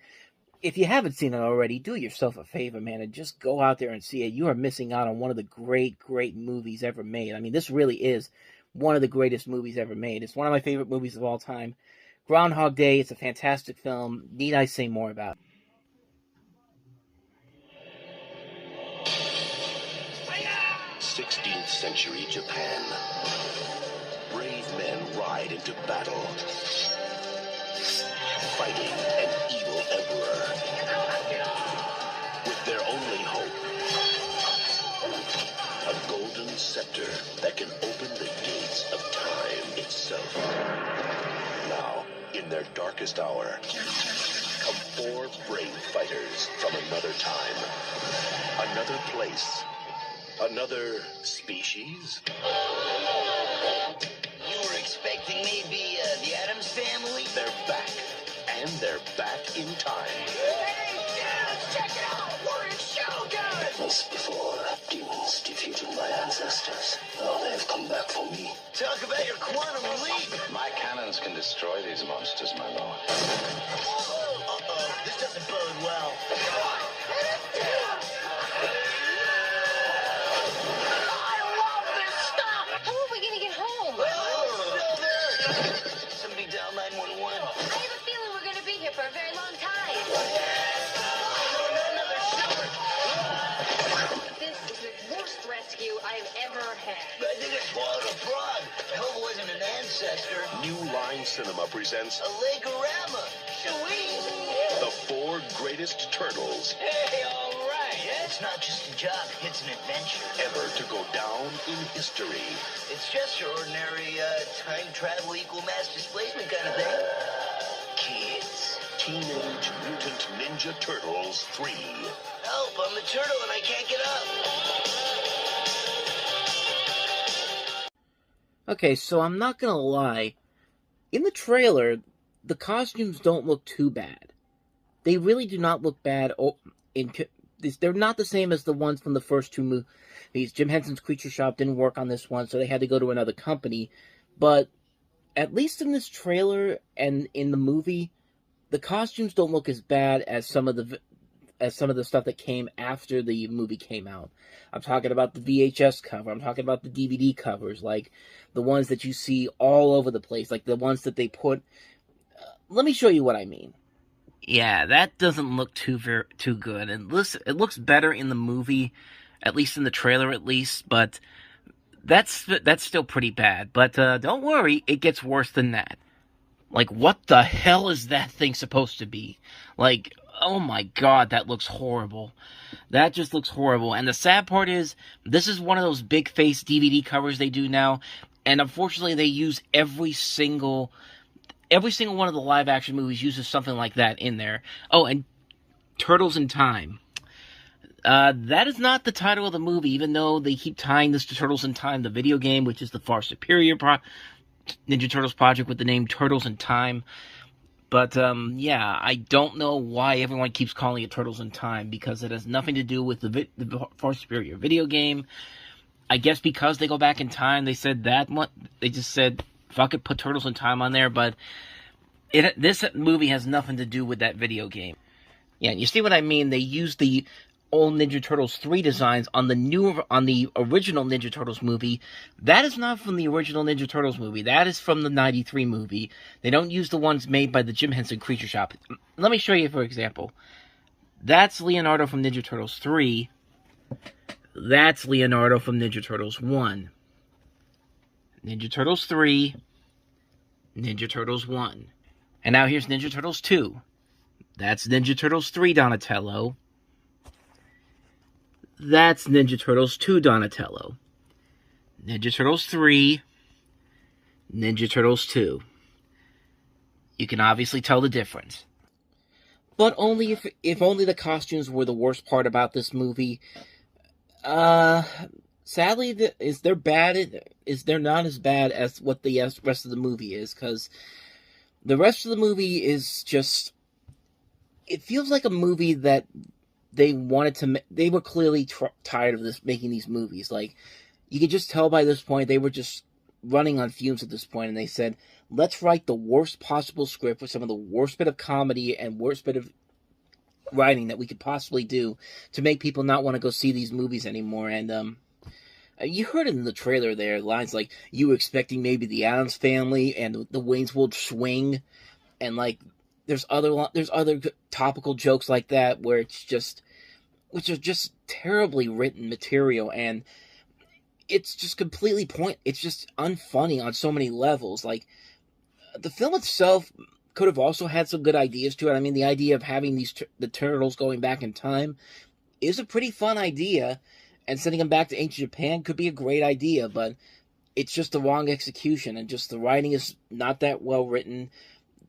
if you haven't seen it already, do yourself a favor, man, and just go out there and see it. You are missing out on one of the great, great movies ever made. I mean, this really is one of the greatest movies ever made. It's one of my favorite movies of all time. Groundhog Day, it's a fantastic film. Need I say more about it? 16th century Japan. Brave men ride into battle, fighting an evil emperor. With their only hope, a golden scepter that can open the gates of time itself. Now, in their darkest hour, come 4 brave fighters from another time, another place, another species. You were expecting maybe the Addams Family? They're back, and they're back in time. Hey, Dad, check it out! We're in Shogun! Once before, demons defeated my ancestors. Now they've come back for me. Talk about your quantum leap! My cannons can destroy these monsters, my lord. Uh-oh, this doesn't bode well. How are we gonna get home? Somebody dial 911. I have a feeling we're gonna be here for a very long time. This is the worst rescue I've ever had. I think I swallowed a frog. I hope it wasn't an ancestor. New Line Cinema presents A Legorama. Sweet. the 4 greatest turtles Hey, all right. It's not just a job, it's an adventure. ever to go down in history. It's just your ordinary time travel equal mass displacement kind of thing. Kids. Teenage Mutant Ninja Turtles 3. Help, I'm a turtle and I can't get up. Okay, so I'm not gonna lie. In the trailer, the costumes don't look too bad. They really do not look bad. They're not the same as the ones from the first 2 movies. Jim Henson's Creature Shop didn't work on this one, so they had to go to another company. But at least in this trailer and in the movie, the costumes don't look as bad as some of as some of the stuff that came after the movie came out. I'm talking about the VHS cover. I'm talking about the DVD covers, like the ones that you see all over the place, like the ones that they put. Let me show you what I mean. Yeah, that doesn't look too good. And listen, it looks better in the movie, at least in the trailer, at least. But that's still pretty bad. But don't worry, it gets worse than that. Like, what the hell is that thing supposed to be? Like, oh my god, that looks horrible. That just looks horrible. And the sad part is, this is one of those big face DVD covers they do now. And unfortunately, they use every single one of the live action movies uses something like that in there. Oh, and Turtles in Time. That is not the title of the movie, even though they keep tying this to Turtles in Time, the video game, which is the far superior Ninja Turtles project with the name Turtles in Time. But, yeah, I don't know why everyone keeps calling it Turtles in Time, because it has nothing to do with the far superior video game. I guess because they go back in time, they said that one. They just said, fuck it, put Turtles in Time on there, but this movie has nothing to do with that video game. Yeah, you see what I mean? They used the old Ninja Turtles 3 designs on the original Ninja Turtles movie. That is not from the original Ninja Turtles movie. That is from the 93 movie. They don't use the ones made by the Jim Henson Creature Shop. Let me show you, for example. That's Leonardo from Ninja Turtles 3. That's Leonardo from Ninja Turtles 1. Ninja Turtles 3. Ninja Turtles 1. And now here's Ninja Turtles 2. That's Ninja Turtles 3 Donatello. That's Ninja Turtles 2 Donatello. Ninja Turtles 3. Ninja Turtles 2. You can obviously tell the difference. But only if only the costumes were the worst part about this movie. Sadly, they're not as bad as what the rest of the movie is, because the rest of the movie is just, it feels like a movie that they were clearly tired of making these movies. Like, you could just tell by this point, they were just running on fumes at this point, and they said, let's write the worst possible script with some of the worst bit of comedy and worst bit of writing that we could possibly do to make people not want to go see these movies anymore. And, you heard it in the trailer there, lines like, you were expecting maybe the Addams Family and the Wayne's World swing, and like, there's other topical jokes like that where which are just terribly written material, and it's just completely it's just unfunny on so many levels. Like, the film itself could have also had some good ideas to it. I mean, the idea of having the turtles going back in time is a pretty fun idea, and sending them back to ancient Japan could be a great idea, but it's just the wrong execution, and just the writing is not that well written.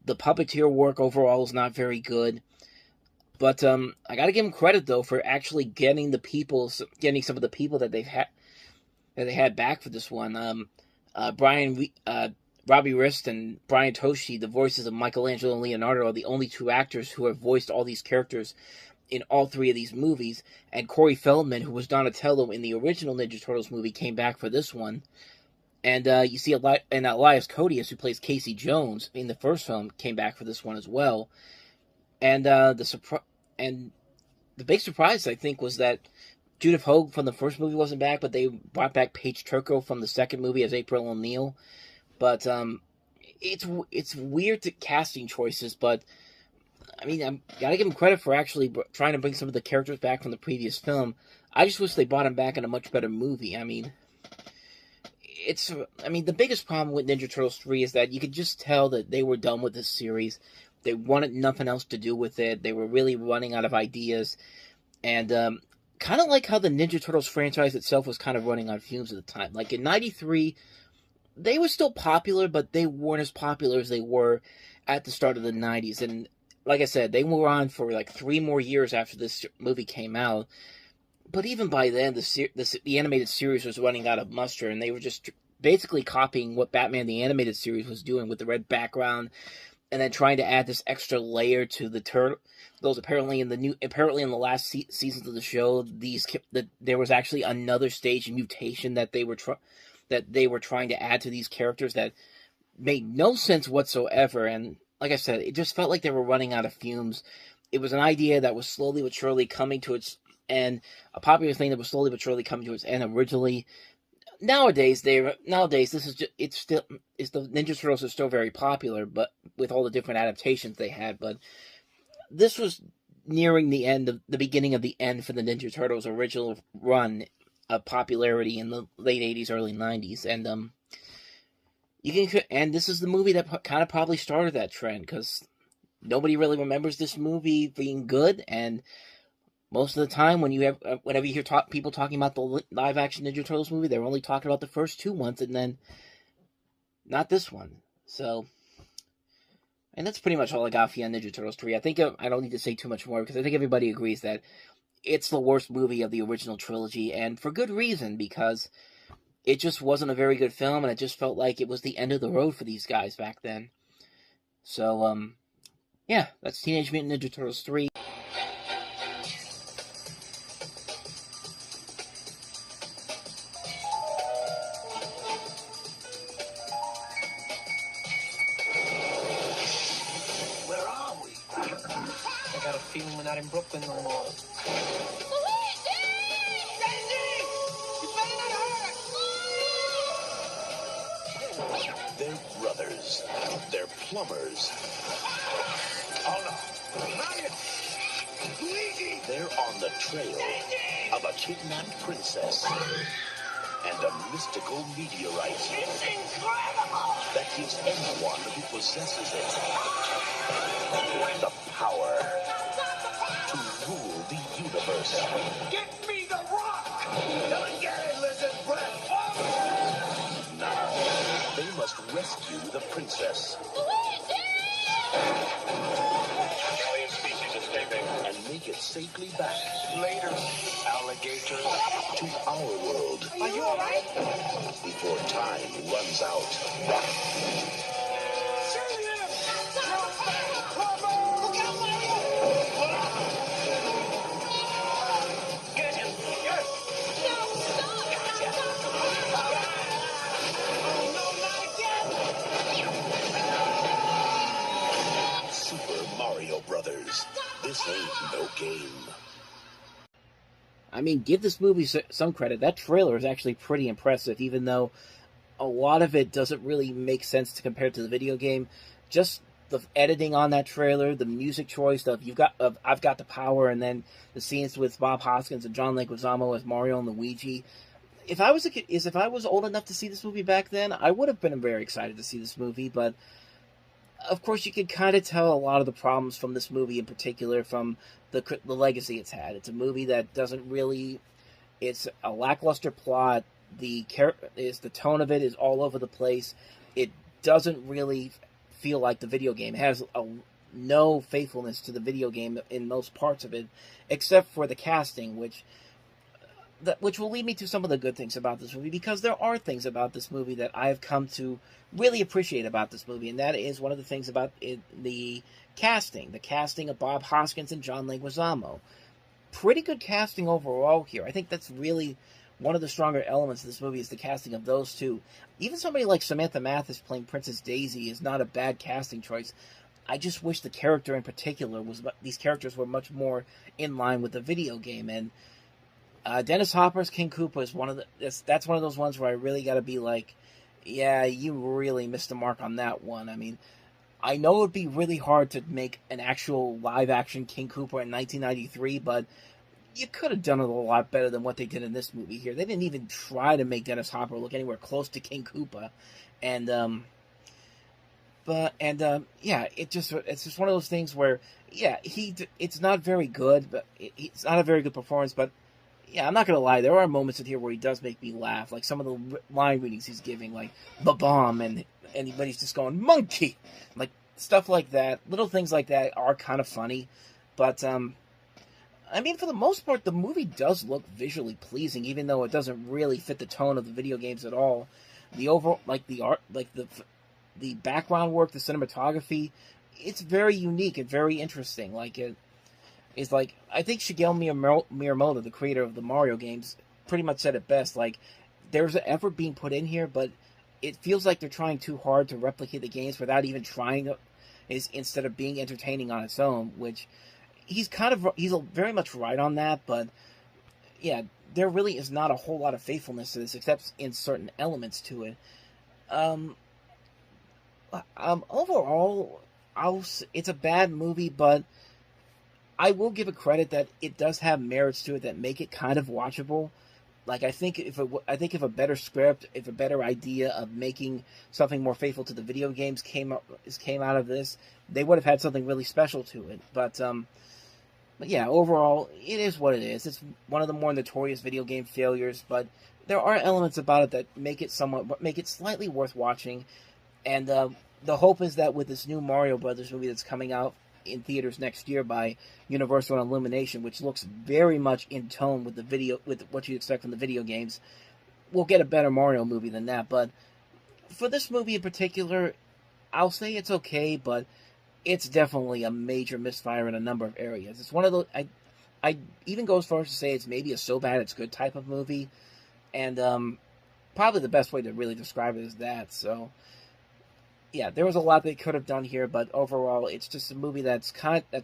The puppeteer work overall is not very good. But I gotta give them credit, though, for actually getting some of the people that they had back for this one. Robbie Rist and Brian Toshi, the voices of Michelangelo and Leonardo, are the only two actors who have voiced all these characters in all three of these movies. And Corey Feldman, who was Donatello in the original Ninja Turtles movie, came back for this one. And you see Elias Koteas, who plays Casey Jones in the first film, came back for this one as well. And the big surprise, I think, was that Judith Hoag from the first movie wasn't back, but they brought back Paige Turco from the second movie as April O'Neil. But it's weird casting choices, but I mean, I gotta give them credit for actually trying to bring some of the characters back from the previous film. I just wish they brought them back in a much better movie. I mean, the biggest problem with Ninja Turtles 3 is that you could just tell that they were done with this series. They wanted nothing else to do with it. They were really running out of ideas. And kind of like how the Ninja Turtles franchise itself was kind of running on fumes at the time. Like in 93, they were still popular, but they weren't as popular as they were at the start of the 90s. And like I said, they were on for like 3 more years after this movie came out. But even by then, the animated series was running out of muster, and they were just basically copying what Batman the Animated Series was doing with the red background, and then trying to add this extra layer to the turtle. Those apparently in the last seasons of the show, there was actually another stage of mutation that they were trying to add to these characters that made no sense whatsoever. And like I said, it just felt like they were running out of fumes. it was an idea that was slowly but surely coming to its end, a popular thing that was slowly but surely coming to its end originally. Nowadays, the Ninja Turtles are still very popular, but with all the different adaptations they had. But this was nearing the beginning of the end for the Ninja Turtles' original run of popularity in the late 80s, early 90s, and this is the movie that kind of probably started that trend, because nobody really remembers this movie being good, and most of the time whenever you hear people talking about the live-action Ninja Turtles movie, they're only talking about the first two ones, and then not this one. So, and that's pretty much all I got for you on Ninja Turtles 3. I think I don't need to say too much more, because I think everybody agrees that it's the worst movie of the original trilogy, and for good reason, because it just wasn't a very good film, and it just felt like it was the end of the road for these guys back then. So, yeah, that's Teenage Mutant Ninja Turtles 3. Where are we? I got a feeling we're not in Brooklyn no more. They're brothers. They're plumbers. Oh no. Luigi! They're on the trail of a kidnapped princess and a mystical meteorite. It's incredible! That gives anyone who possesses it the power to rule the universe. Get me the rock! Don't get it, lizard breath! Now, they must rescue the princess. Alien species escaping. And make it safely back. Later, alligator. To our world. Are you alright? Before time runs out. Get him! Yes! No, stop! No, not again! Super Mario Brothers. This ain't no game. I mean, give this movie some credit. That trailer is actually pretty impressive, even though a lot of it doesn't really make sense to compare to the video game. Just the editing on that trailer, the music choice of I've Got the Power, and then the scenes with Bob Hoskins and John Leguizamo as Mario and Luigi. If I was old enough to see this movie back then, I would have been very excited to see this movie, but of course, you can kind of tell a lot of the problems from this movie in particular from the legacy it's had. It's a movie that doesn't really... It's a lackluster plot. The tone of it is all over the place. It doesn't really feel like the video game. It has no faithfulness to the video game in most parts of it, except for the casting, which will lead me to some of the good things about this movie, because there are things about this movie that I have come to really appreciate about this movie, and that is one of the things about the casting of Bob Hoskins and John Leguizamo. Pretty good casting overall here. I think that's really one of the stronger elements of this movie, is the casting of those two. Even somebody like Samantha Mathis playing Princess Daisy is not a bad casting choice. I just wish the character in particular these characters were much more in line with the video game, and Dennis Hopper's King Koopa is that's one of those ones where I really got to be like, yeah, you really missed the mark on that one. I mean, I know it would be really hard to make an actual live-action King Koopa in 1993, but you could have done it a lot better than what they did in this movie here. They didn't even try to make Dennis Hopper look anywhere close to King Koopa, and yeah, it's just one of those things where, yeah, it's not very good, but it's not a very good performance, but yeah, I'm not gonna lie, there are moments in here where he does make me laugh, like some of the line readings he's giving, like the bomb, and he's just going monkey, like stuff like that. Little things like that are kind of funny, but I mean, for the most part, the movie does look visually pleasing, even though it doesn't really fit the tone of the video games at all. The overall, like the art, like the background work, the cinematography, it's very unique and very interesting. Like it's like, I think Shigeru Miyamoto, the creator of the Mario games, pretty much said it best. Like, there's an effort being put in here, but it feels like they're trying too hard to replicate the games without even trying to, instead of being entertaining on its own, which he's very much right on that, but yeah, there really is not a whole lot of faithfulness to this, except in certain elements to it. Overall, it's a bad movie, but I will give it credit that it does have merits to it that make it kind of watchable. Like, I think if a better script, if a better idea of making something more faithful to the video games came out of this, they would have had something really special to it. But yeah, overall, it is what it is. It's one of the more notorious video game failures, but there are elements about it that make it slightly worth watching. And the hope is that with this new Mario Brothers movie that's coming out in theaters next year by Universal and Illumination, which looks very much in tone with what you expect from the video games, we'll get a better Mario movie than that. But for this movie in particular, I'll say it's okay, but it's definitely a major misfire in a number of areas. It's one of those, I even go as far as to say it's maybe a so bad it's good type of movie, and probably the best way to really describe it is that. So yeah, there was a lot they could have done here, but overall, it's just a movie that's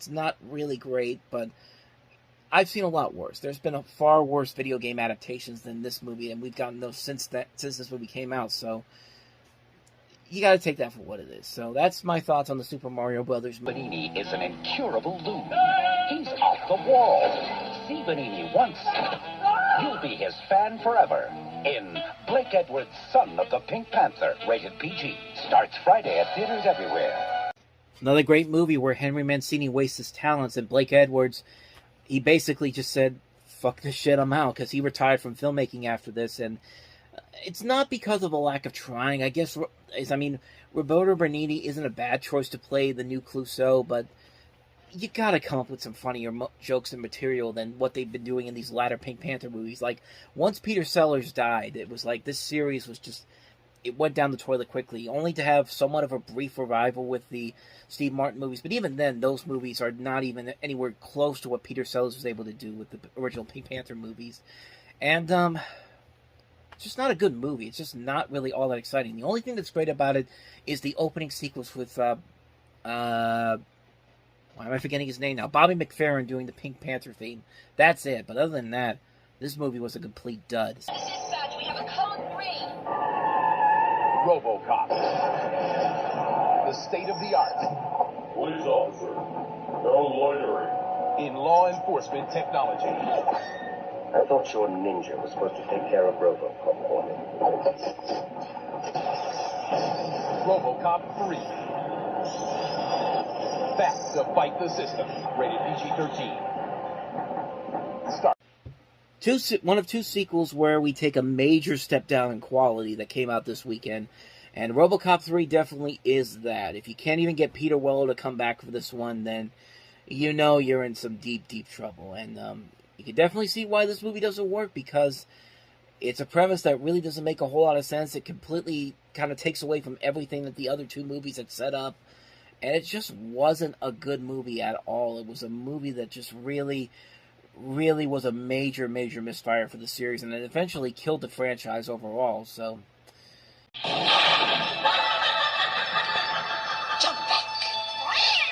not really great, but I've seen a lot worse. There's been far worse video game adaptations than this movie, and we've gotten those since this movie came out, so you gotta take that for what it is. So that's my thoughts on the Super Mario Brothers movie. Matinee is an incurable loon. He's off the wall. See Matinee once, you'll be his fan forever. In Blake Edwards' Son of the Pink Panther, rated PG, starts Friday at theaters everywhere. Another great movie where Henry Mancini wastes his talents, and Blake Edwards, he basically just said, fuck this shit, I'm out, because he retired from filmmaking after this, and it's not because of a lack of trying. I guess, Roberto Benigni isn't a bad choice to play the new Clouseau, but you gotta come up with some funnier jokes and material than what they've been doing in these latter Pink Panther movies. Like, once Peter Sellers died, it was like this series was just, it went down the toilet quickly, only to have somewhat of a brief revival with the Steve Martin movies. But even then, those movies are not even anywhere close to what Peter Sellers was able to do with the original Pink Panther movies. And, it's just not a good movie. It's just not really all that exciting. The only thing that's great about it is the opening sequence with, why am I forgetting his name now? Bobby McFerrin doing the Pink Panther theme. That's it. But other than that, this movie was a complete dud. Dispatch, we have a code 3. Robocop. The state of the art. Police officer, no loitering. In law enforcement technology. I thought your ninja was supposed to take care of Robocop for me. Robocop 3. Fast to fight the system. Rated PG-13. Start. One of two sequels where we take a major step down in quality that came out this weekend, and Robocop 3 definitely is that. If you can't even get Peter Weller to come back for this one, then you know you're in some deep, deep trouble. And you can definitely see why this movie doesn't work, because it's a premise that really doesn't make a whole lot of sense. It completely kind of takes away from everything that the other two movies had set up. And it just wasn't a good movie at all. It was a movie that just really, really was a major, major misfire for the series. And it eventually killed the franchise overall, so. Jump back.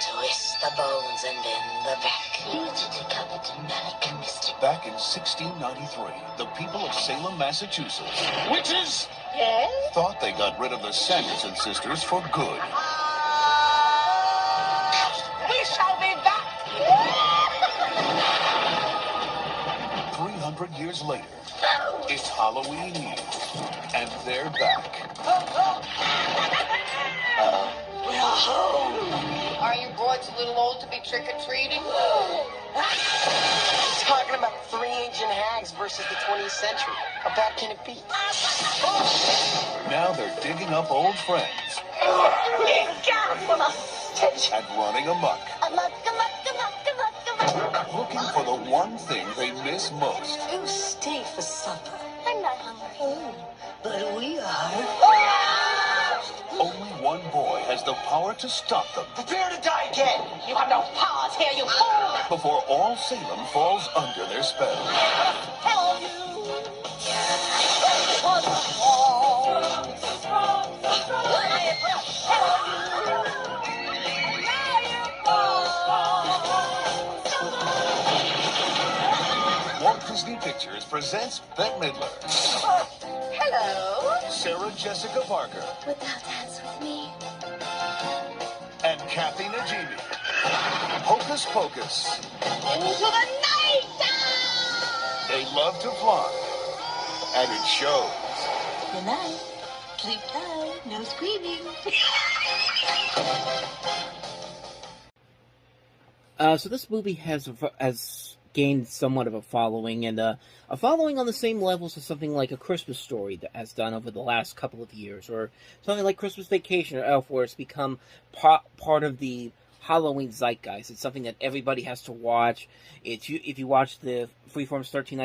Twist the bones and bend the back. Duty to Captain Malcolm, Mr. Back in 1693, the people of Salem, Massachusetts, Witches? Yes? thought they got rid of the Sanderson sisters for good. We shall be back. 300 years later, it's Halloween Eve, and they're back. We're home. Are you boys a little old to be trick-or-treating? He's talking about 3 ancient hags versus the 20th century. How bad can it be? Now they're digging up old friends and running amok. Looking for the one thing they miss most. You stay for supper. I'm not hungry. But we are. Only one boy has the power to stop them. Prepare to die again. You have no powers here, you fool! Before all Salem falls under their spell. Help you! Disney Pictures presents Bette Midler, Hello. Sarah Jessica Parker, Would thou dance with me? and Kathy Najimy. Hocus Pocus. Into the night! They love to fly, and it shows. Good night. Sleep tight. No screaming. So this movie has gained somewhat of a following, and a following on the same levels as something like A Christmas Story that has done over the last couple of years, or something like Christmas Vacation or Elf, where it's become part of the Halloween zeitgeist. It's something that everybody has to watch. If you watch the Freeform's 31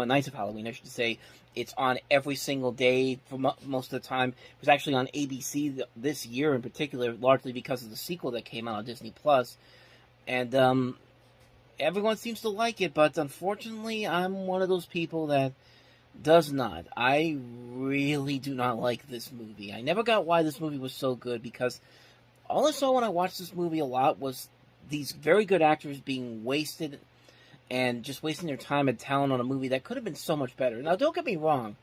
Nights of Halloween, I should say, it's on every single day for most of the time. It was actually on ABC this year in particular, largely because of the sequel that came out on Disney Plus, and everyone seems to like it, but unfortunately, I'm one of those people that does not. I really do not like this movie. I never got why this movie was so good, because all I saw when I watched this movie a lot was these very good actors being wasted and just wasting their time and talent on a movie that could have been so much better. Now, don't get me wrong.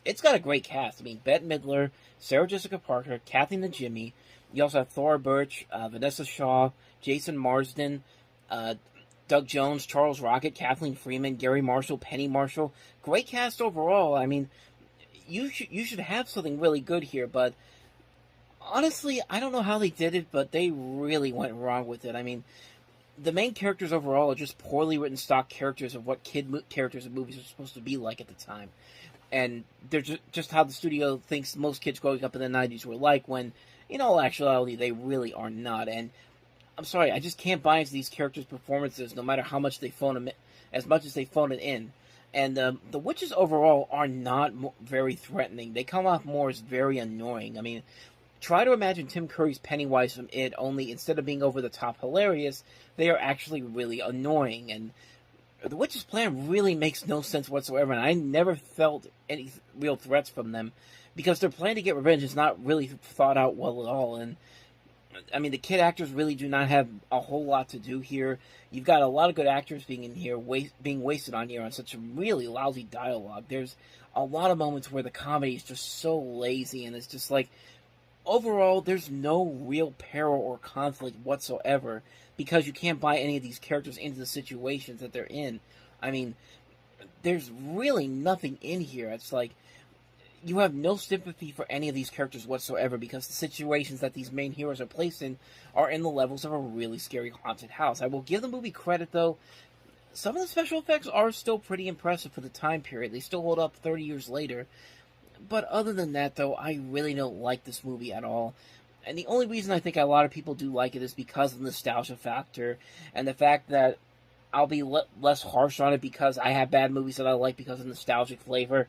It's got a great cast. I mean, Bette Midler, Sarah Jessica Parker, Kathy Najimy. You also have Thora Birch, Vanessa Shaw, Jason Marsden, Doug Jones, Charles Rocket, Kathleen Freeman, Gary Marshall, Penny Marshall. Great cast overall. I mean, you should have something really good here, but honestly, I don't know how they did it, but they really went wrong with it. I mean, the main characters overall are just poorly written stock characters of what characters in movies are supposed to be like at the time. And they're just how the studio thinks most kids growing up in the 90s were like, when, in all actuality, they really are not. And I'm sorry, I just can't buy into these characters' performances, no matter how much they phone them, as much as they phone it in. And the witches overall are not very threatening. They come off more as very annoying. I mean, try to imagine Tim Curry's Pennywise from It, only instead of being over-the-top hilarious, they are actually really annoying. And the witch's plan really makes no sense whatsoever, and I never felt any real threats from them, because their plan to get revenge is not really thought out well at all. And I mean, the kid actors really do not have a whole lot to do here. You've got a lot of good actors being in here, being wasted on here on such a really lousy dialogue. There's a lot of moments where the comedy is just so lazy, and it's just like, overall, there's no real peril or conflict whatsoever, because you can't buy any of these characters into the situations that they're in. I mean, there's really nothing in here. It's like, you have no sympathy for any of these characters whatsoever, because the situations that these main heroes are placed in are in the levels of a really scary haunted house. I will give the movie credit, though. Some of the special effects are still pretty impressive for the time period. They still hold up 30 years later. But other than that, though, I really don't like this movie at all. And the only reason I think a lot of people do like it is because of the nostalgia factor, and the fact that I'll be less harsh on it because I have bad movies that I like because of nostalgic flavor.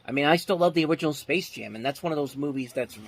I mean, I still love the original Space Jam, and that's one of those movies that's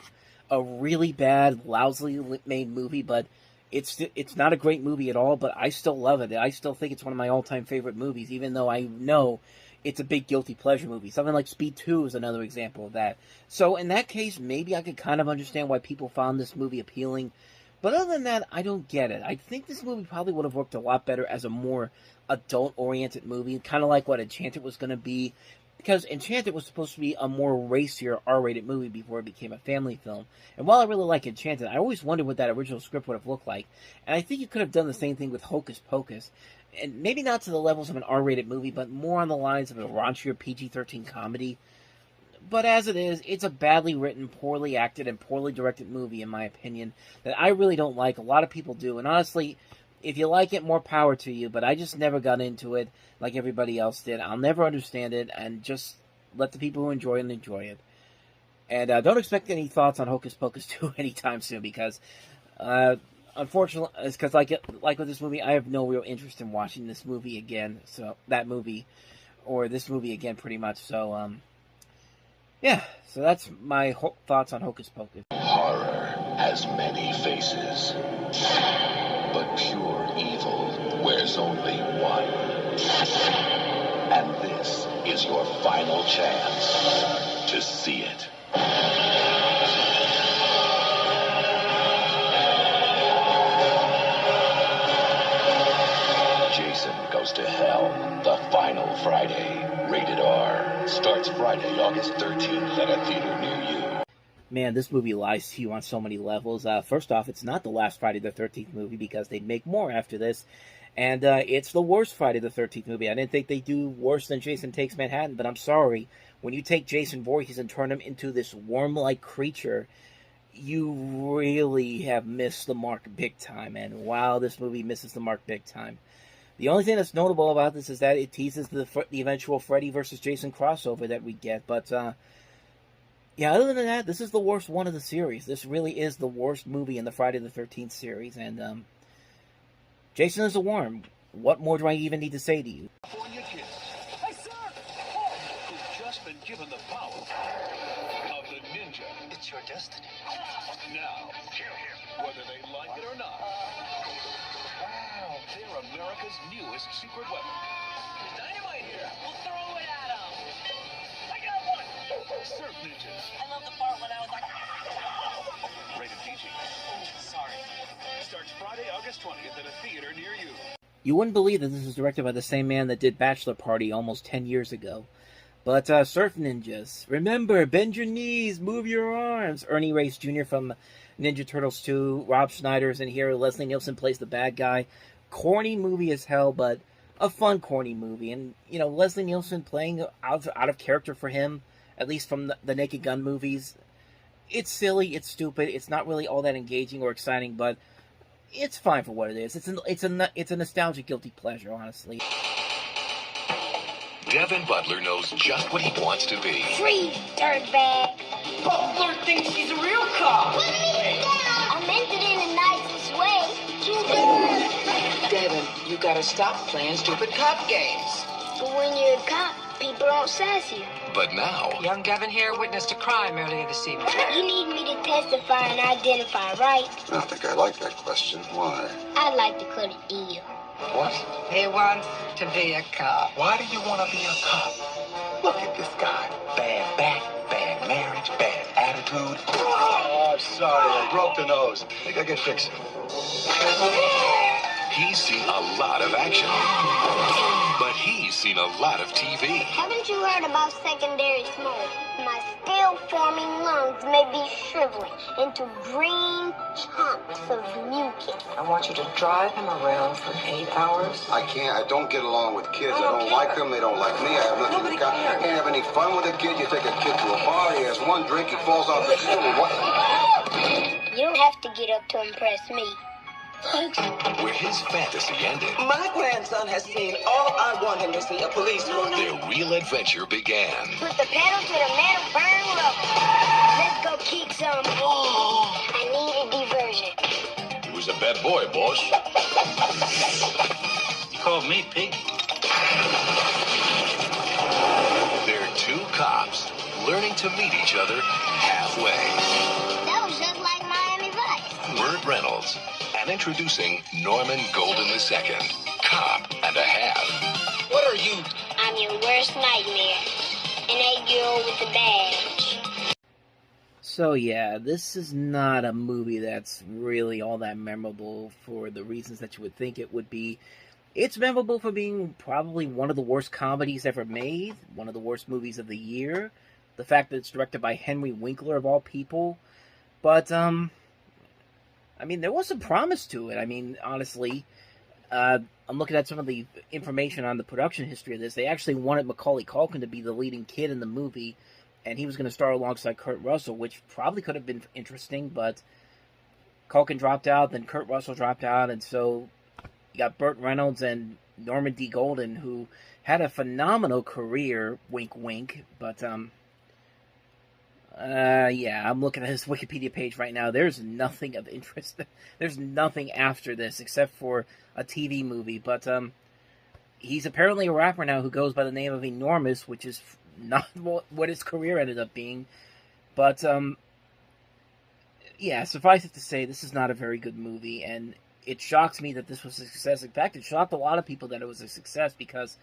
a really bad, lousily made movie, but it's not a great movie at all, but I still love it. I still think it's one of my all-time favorite movies, even though I know it's a big guilty pleasure movie. Something like Speed 2 is another example of that. So in that case, maybe I could kind of understand why people found this movie appealing. But other than that, I don't get it. I think this movie probably would have worked a lot better as a more adult-oriented movie, kind of like what Enchanted was going to be. Because Enchanted was supposed to be a more racier, R-rated movie before it became a family film. And while I really like Enchanted, I always wondered what that original script would have looked like. And I think you could have done the same thing with Hocus Pocus. And maybe not to the levels of an R-rated movie, but more on the lines of a raunchier PG-13 comedy. But as it is, it's a badly written, poorly acted, and poorly directed movie, in my opinion, that I really don't like. A lot of people do. And honestly, if you like it, more power to you. But I just never got into it like everybody else did. I'll never understand it, and just let the people who enjoy it enjoy it. And don't expect any thoughts on Hocus Pocus 2 anytime soon, because unfortunately, it's because like with this movie, I have no real interest in watching this movie again. So this movie again, pretty much. So yeah. So that's my thoughts on Hocus Pocus. Horror has many faces, but pure evil wears only one. And this is your final chance to see it. Jason goes to Hell, the final Friday. Rated R. Starts Friday, August 13th at a theater near you. Man, this movie lies to you on so many levels. First off, it's not the last Friday the 13th movie because they'd make more after this. And it's the worst Friday the 13th movie. I didn't think they'd do worse than Jason Takes Manhattan, but I'm sorry. When you take Jason Voorhees and turn him into this worm-like creature, you really have missed the mark big time. And wow, this movie misses the mark big time. The only thing that's notable about this is that it teases the eventual Freddy versus Jason crossover that we get. But, yeah, other than that, this is the worst one of the series. This really is the worst movie in the Friday the 13th series. And, Jason is a worm. What more do I even need to say to you? California kids. Hey, sir! Who've just been given the power of the ninja. It's your destiny. Now, kill him, whether they like it or not. Wow, they're America's newest secret weapon. There's dynamite here. We'll throw it at them. I got one. Surf ninjas. I love the part when I was like... Rated PG. Sorry. Starts Friday, August 20th at a theater near you. You wouldn't believe that this is directed by the same man that did Bachelor Party almost 10 years ago. But, Surf Ninjas. Remember, bend your knees, move your arms. Ernie Reyes Jr. from Ninja Turtles 2. Rob Schneider's in here. Leslie Nielsen plays the bad guy. Corny movie as hell, but a fun corny movie. And, you know, Leslie Nielsen playing out of character for him, at least from the Naked Gun movies. It's silly, it's stupid, it's not really all that engaging or exciting, but it's fine for what it is. It's a nostalgic guilty pleasure, honestly. Devin Butler knows just what he wants to be. Free, dirtbag. Butler thinks he's a real cop. I meant it in the nicest way. Devin, you gotta stop playing stupid cop games. But when you're a cop, people don't sass you. But now... Young Devin here witnessed a crime earlier this evening. You need me to testify and identify, right? I don't think I like that question. Why? I'd like to cut a deal. What? He wants to be a cop. Why do you want to be a cop? Look at this guy. Bad back, bad marriage, bad attitude. Oh, I'm sorry. I broke the nose. Think I can fix it. He's seen a lot of action. But he's seen a lot of TV. Haven't you heard about secondary smoke? My still-forming lungs may be shriveling into green chunks of mucus. I want you to drive him around for 8 hours. I can't. I don't get along with kids. I don't like them. They don't like me. I have nothing to got. I can't have any fun with a kid. You take a kid to a bar. He has one drink. He falls off the stool. What? You don't have to get up to impress me. Where his fantasy ended, My grandson has seen all I want him to see, a police movie. their real adventure began. Put the pedal to the metal, burn rubber. Let's go kick some. I need a diversion. He was a bad boy, boss. You called me pig? They're two cops learning to meet each other halfway. That was just like Miami Vice. Burt Reynolds. And introducing Norman Golden II, cop and a half. What are you? I'm your worst nightmare. An 8-year-old with a badge. So yeah, this is not a movie that's really all that memorable for the reasons that you would think it would be. It's memorable for being probably one of the worst comedies ever made, one of the worst movies of the year. The fact that it's directed by Henry Winkler, of all people. But, I mean, there was some promise to it. I mean, honestly, I'm looking at some of the information on the production history of this. They actually wanted Macaulay Culkin to be the leading kid in the movie, and he was going to star alongside Kurt Russell, which probably could have been interesting, but Culkin dropped out, then Kurt Russell dropped out, and so you got Burt Reynolds and Norman D. Golden, who had a phenomenal career, wink wink, but, yeah, I'm looking at his Wikipedia page right now. There's nothing of interest. There's nothing after this except for a TV movie. But he's apparently a rapper now who goes by the name of Enormous, which is not what his career ended up being. But, yeah, suffice it to say, this is not a very good movie. And it shocks me that this was a success. In fact, it shocked a lot of people that it was a success because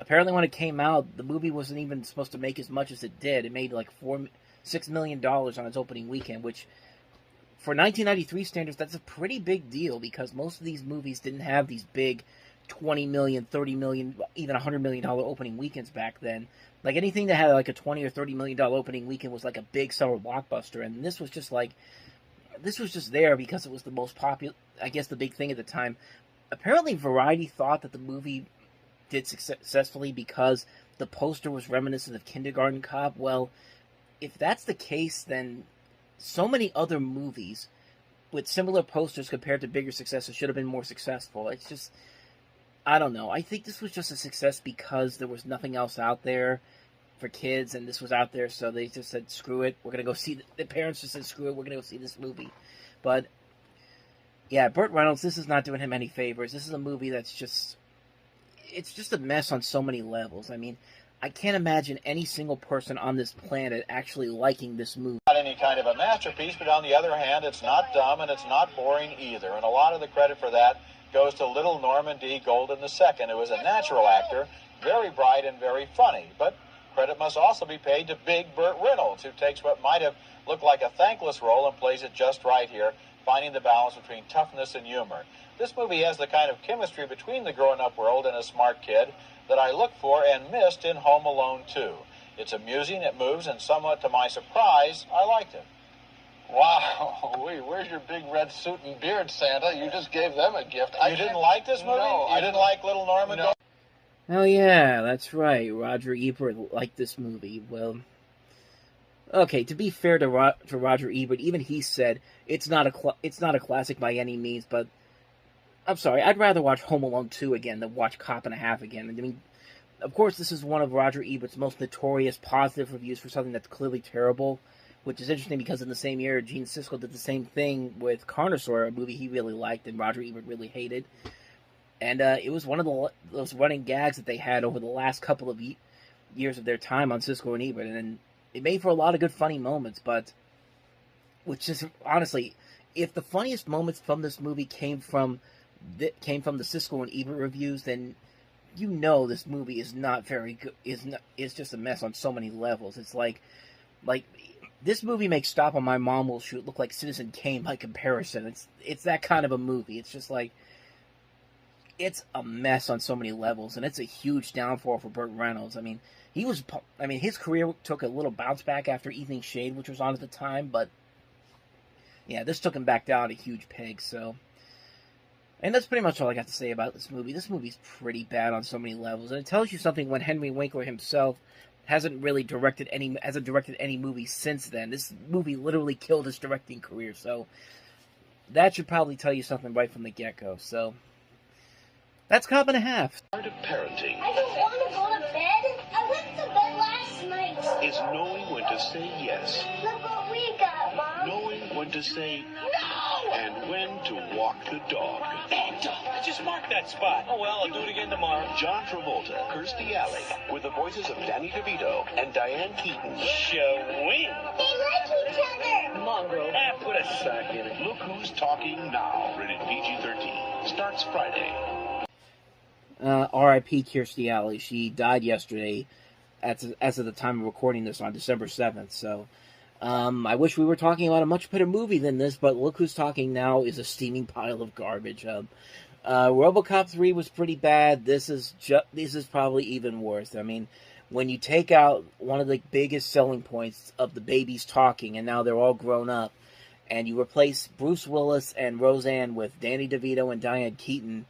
apparently when it came out, the movie wasn't even supposed to make as much as it did. It made like $6 million on its opening weekend, which for 1993 standards, that's a pretty big deal because most of these movies didn't have these big $20 million, $30 million, even $100 million opening weekends back then. Like, anything that had like a $20 or $30 million opening weekend was like a big summer blockbuster, and this was just there because it was the most popular, I guess, the big thing at the time. Apparently, Variety thought that the movie did successfully because the poster was reminiscent of Kindergarten Cop. Well, if that's the case, then so many other movies with similar posters compared to bigger successes should have been more successful. It's just, I don't know. I think this was just a success because there was nothing else out there for kids, and this was out there, so they just said, screw it, we're going to go see, the parents just said, screw it, we're going to go see this movie. But, yeah, Burt Reynolds, this is not doing him any favors. This is a movie that's just, it's just a mess on so many levels. I mean, I can't imagine any single person on this planet actually liking this movie. Not any kind of a masterpiece, but on the other hand, it's not dumb and it's not boring either. And a lot of the credit for that goes to little Norman D. Golden II, who is a natural actor, very bright and very funny. But credit must also be paid to Big Burt Reynolds, who takes what might have looked like a thankless role and plays it just right here, finding the balance between toughness and humor. This movie has the kind of chemistry between the grown-up world and a smart kid that I looked for and missed in Home Alone 2. It's amusing, it moves, and somewhat to my surprise, I liked it. Wow, where's your big red suit and beard, Santa? You just gave them a gift. You didn't like this movie? No, you didn't like Little Norman? No. Oh yeah, that's right. Roger Ebert liked this movie. Well, okay, to be fair to Roger Ebert, even he said it's not a classic by any means. But I'm sorry, I'd rather watch Home Alone 2 again than watch Cop and a Half again. I mean, of course, this is one of Roger Ebert's most notorious positive reviews for something that's clearly terrible, which is interesting because in the same year, Gene Siskel did the same thing with Carnosaur, a movie he really liked and Roger Ebert really hated. And it was one of those running gags that they had over the last couple of years of their time on Siskel and Ebert. And it made for a lot of good funny moments, but which is, honestly, if the funniest moments from this movie came from the Siskel and Ebert reviews, then you know this movie is not very good. It's just a mess on so many levels. It's like this movie makes Stop on My Mom Will Shoot look like Citizen Kane by comparison. It's that kind of a movie. It's just like, it's a mess on so many levels, and it's a huge downfall for Burt Reynolds. I mean, his career took a little bounce back after Evening Shade, which was on at the time, but yeah, this took him back down a huge peg. So, and that's pretty much all I got to say about this movie. This movie's pretty bad on so many levels, and it tells you something when Henry Winkler himself hasn't directed any movie since then. This movie literally killed his directing career, so that should probably tell you something right from the get-go. So that's Cop and a Half. Part of parenting I don't want to go to bed. I went to bed last night. is knowing when to say yes, Look what we got, Mom. knowing when to say No! and when to walk the dog. Bad dog. I just marked that spot. Oh, well, I'll do it again tomorrow. John Travolta, Kirstie Alley, with the voices of Danny DeVito and Diane Keaton. Shoo-wee. They like each other. Mongrel. Put a sock in it. Look Who's Talking Now, rated PG-13, starts Friday. R.I.P. Kirstie Alley. She died yesterday, as of the time of recording this on December 7th. So, I wish we were talking about a much better movie than this, but Look Who's Talking Now is a steaming pile of garbage. Robocop 3 was pretty bad. This is probably even worse. I mean, when you take out one of the biggest selling points of the babies talking, and now they're all grown up, and you replace Bruce Willis and Roseanne with Danny DeVito and Diane Keaton,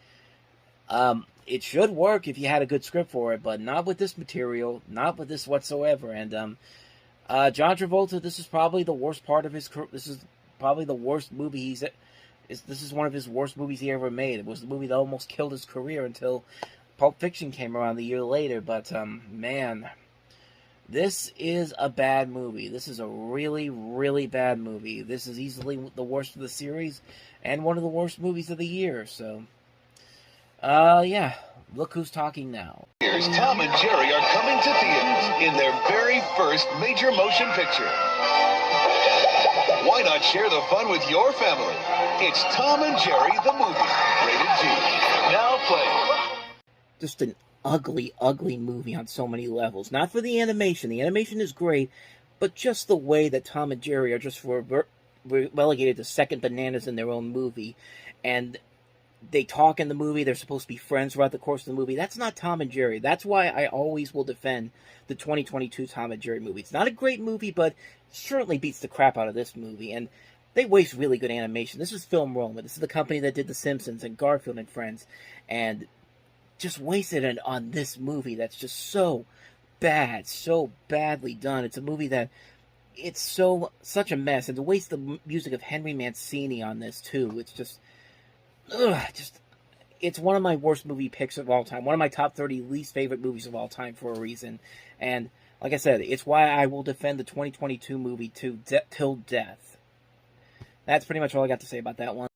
it should work if you had a good script for it, but not with this material, not with this whatsoever. And John Travolta, this is probably the worst part of his career. This is probably the worst movie this is one of his worst movies he ever made. It was the movie that almost killed his career until Pulp Fiction came around the year later. But man, this is a bad movie. This is a really, really bad movie. This is easily the worst of the series and one of the worst movies of the year. So yeah, Look Who's Talking Now. Here's Tom and Jerry are coming to theaters in their very first major motion picture. Why not share the fun with your family? It's Tom and Jerry the movie, rated G. Now playing. Just an ugly, ugly movie on so many levels. Not for the animation. The animation is great, but just the way that Tom and Jerry are just relegated to second bananas in their own movie. And They talk in the movie. They're supposed to be friends throughout the course of the movie. That's not Tom and Jerry. That's why I always will defend the 2022 Tom and Jerry movie. It's not a great movie, but certainly beats the crap out of this movie. And they waste really good animation. This is Film Roma. This is the company that did The Simpsons and Garfield and Friends. And just wasted it on this movie that's just so bad, so badly done. It's a movie that it's such a mess. And to waste the music of Henry Mancini on this, too. It's just... it's one of my worst movie picks of all time. One of my top 30 least favorite movies of all time for a reason. And, like I said, it's why I will defend the 2022 movie till death. That's pretty much all I got to say about that one.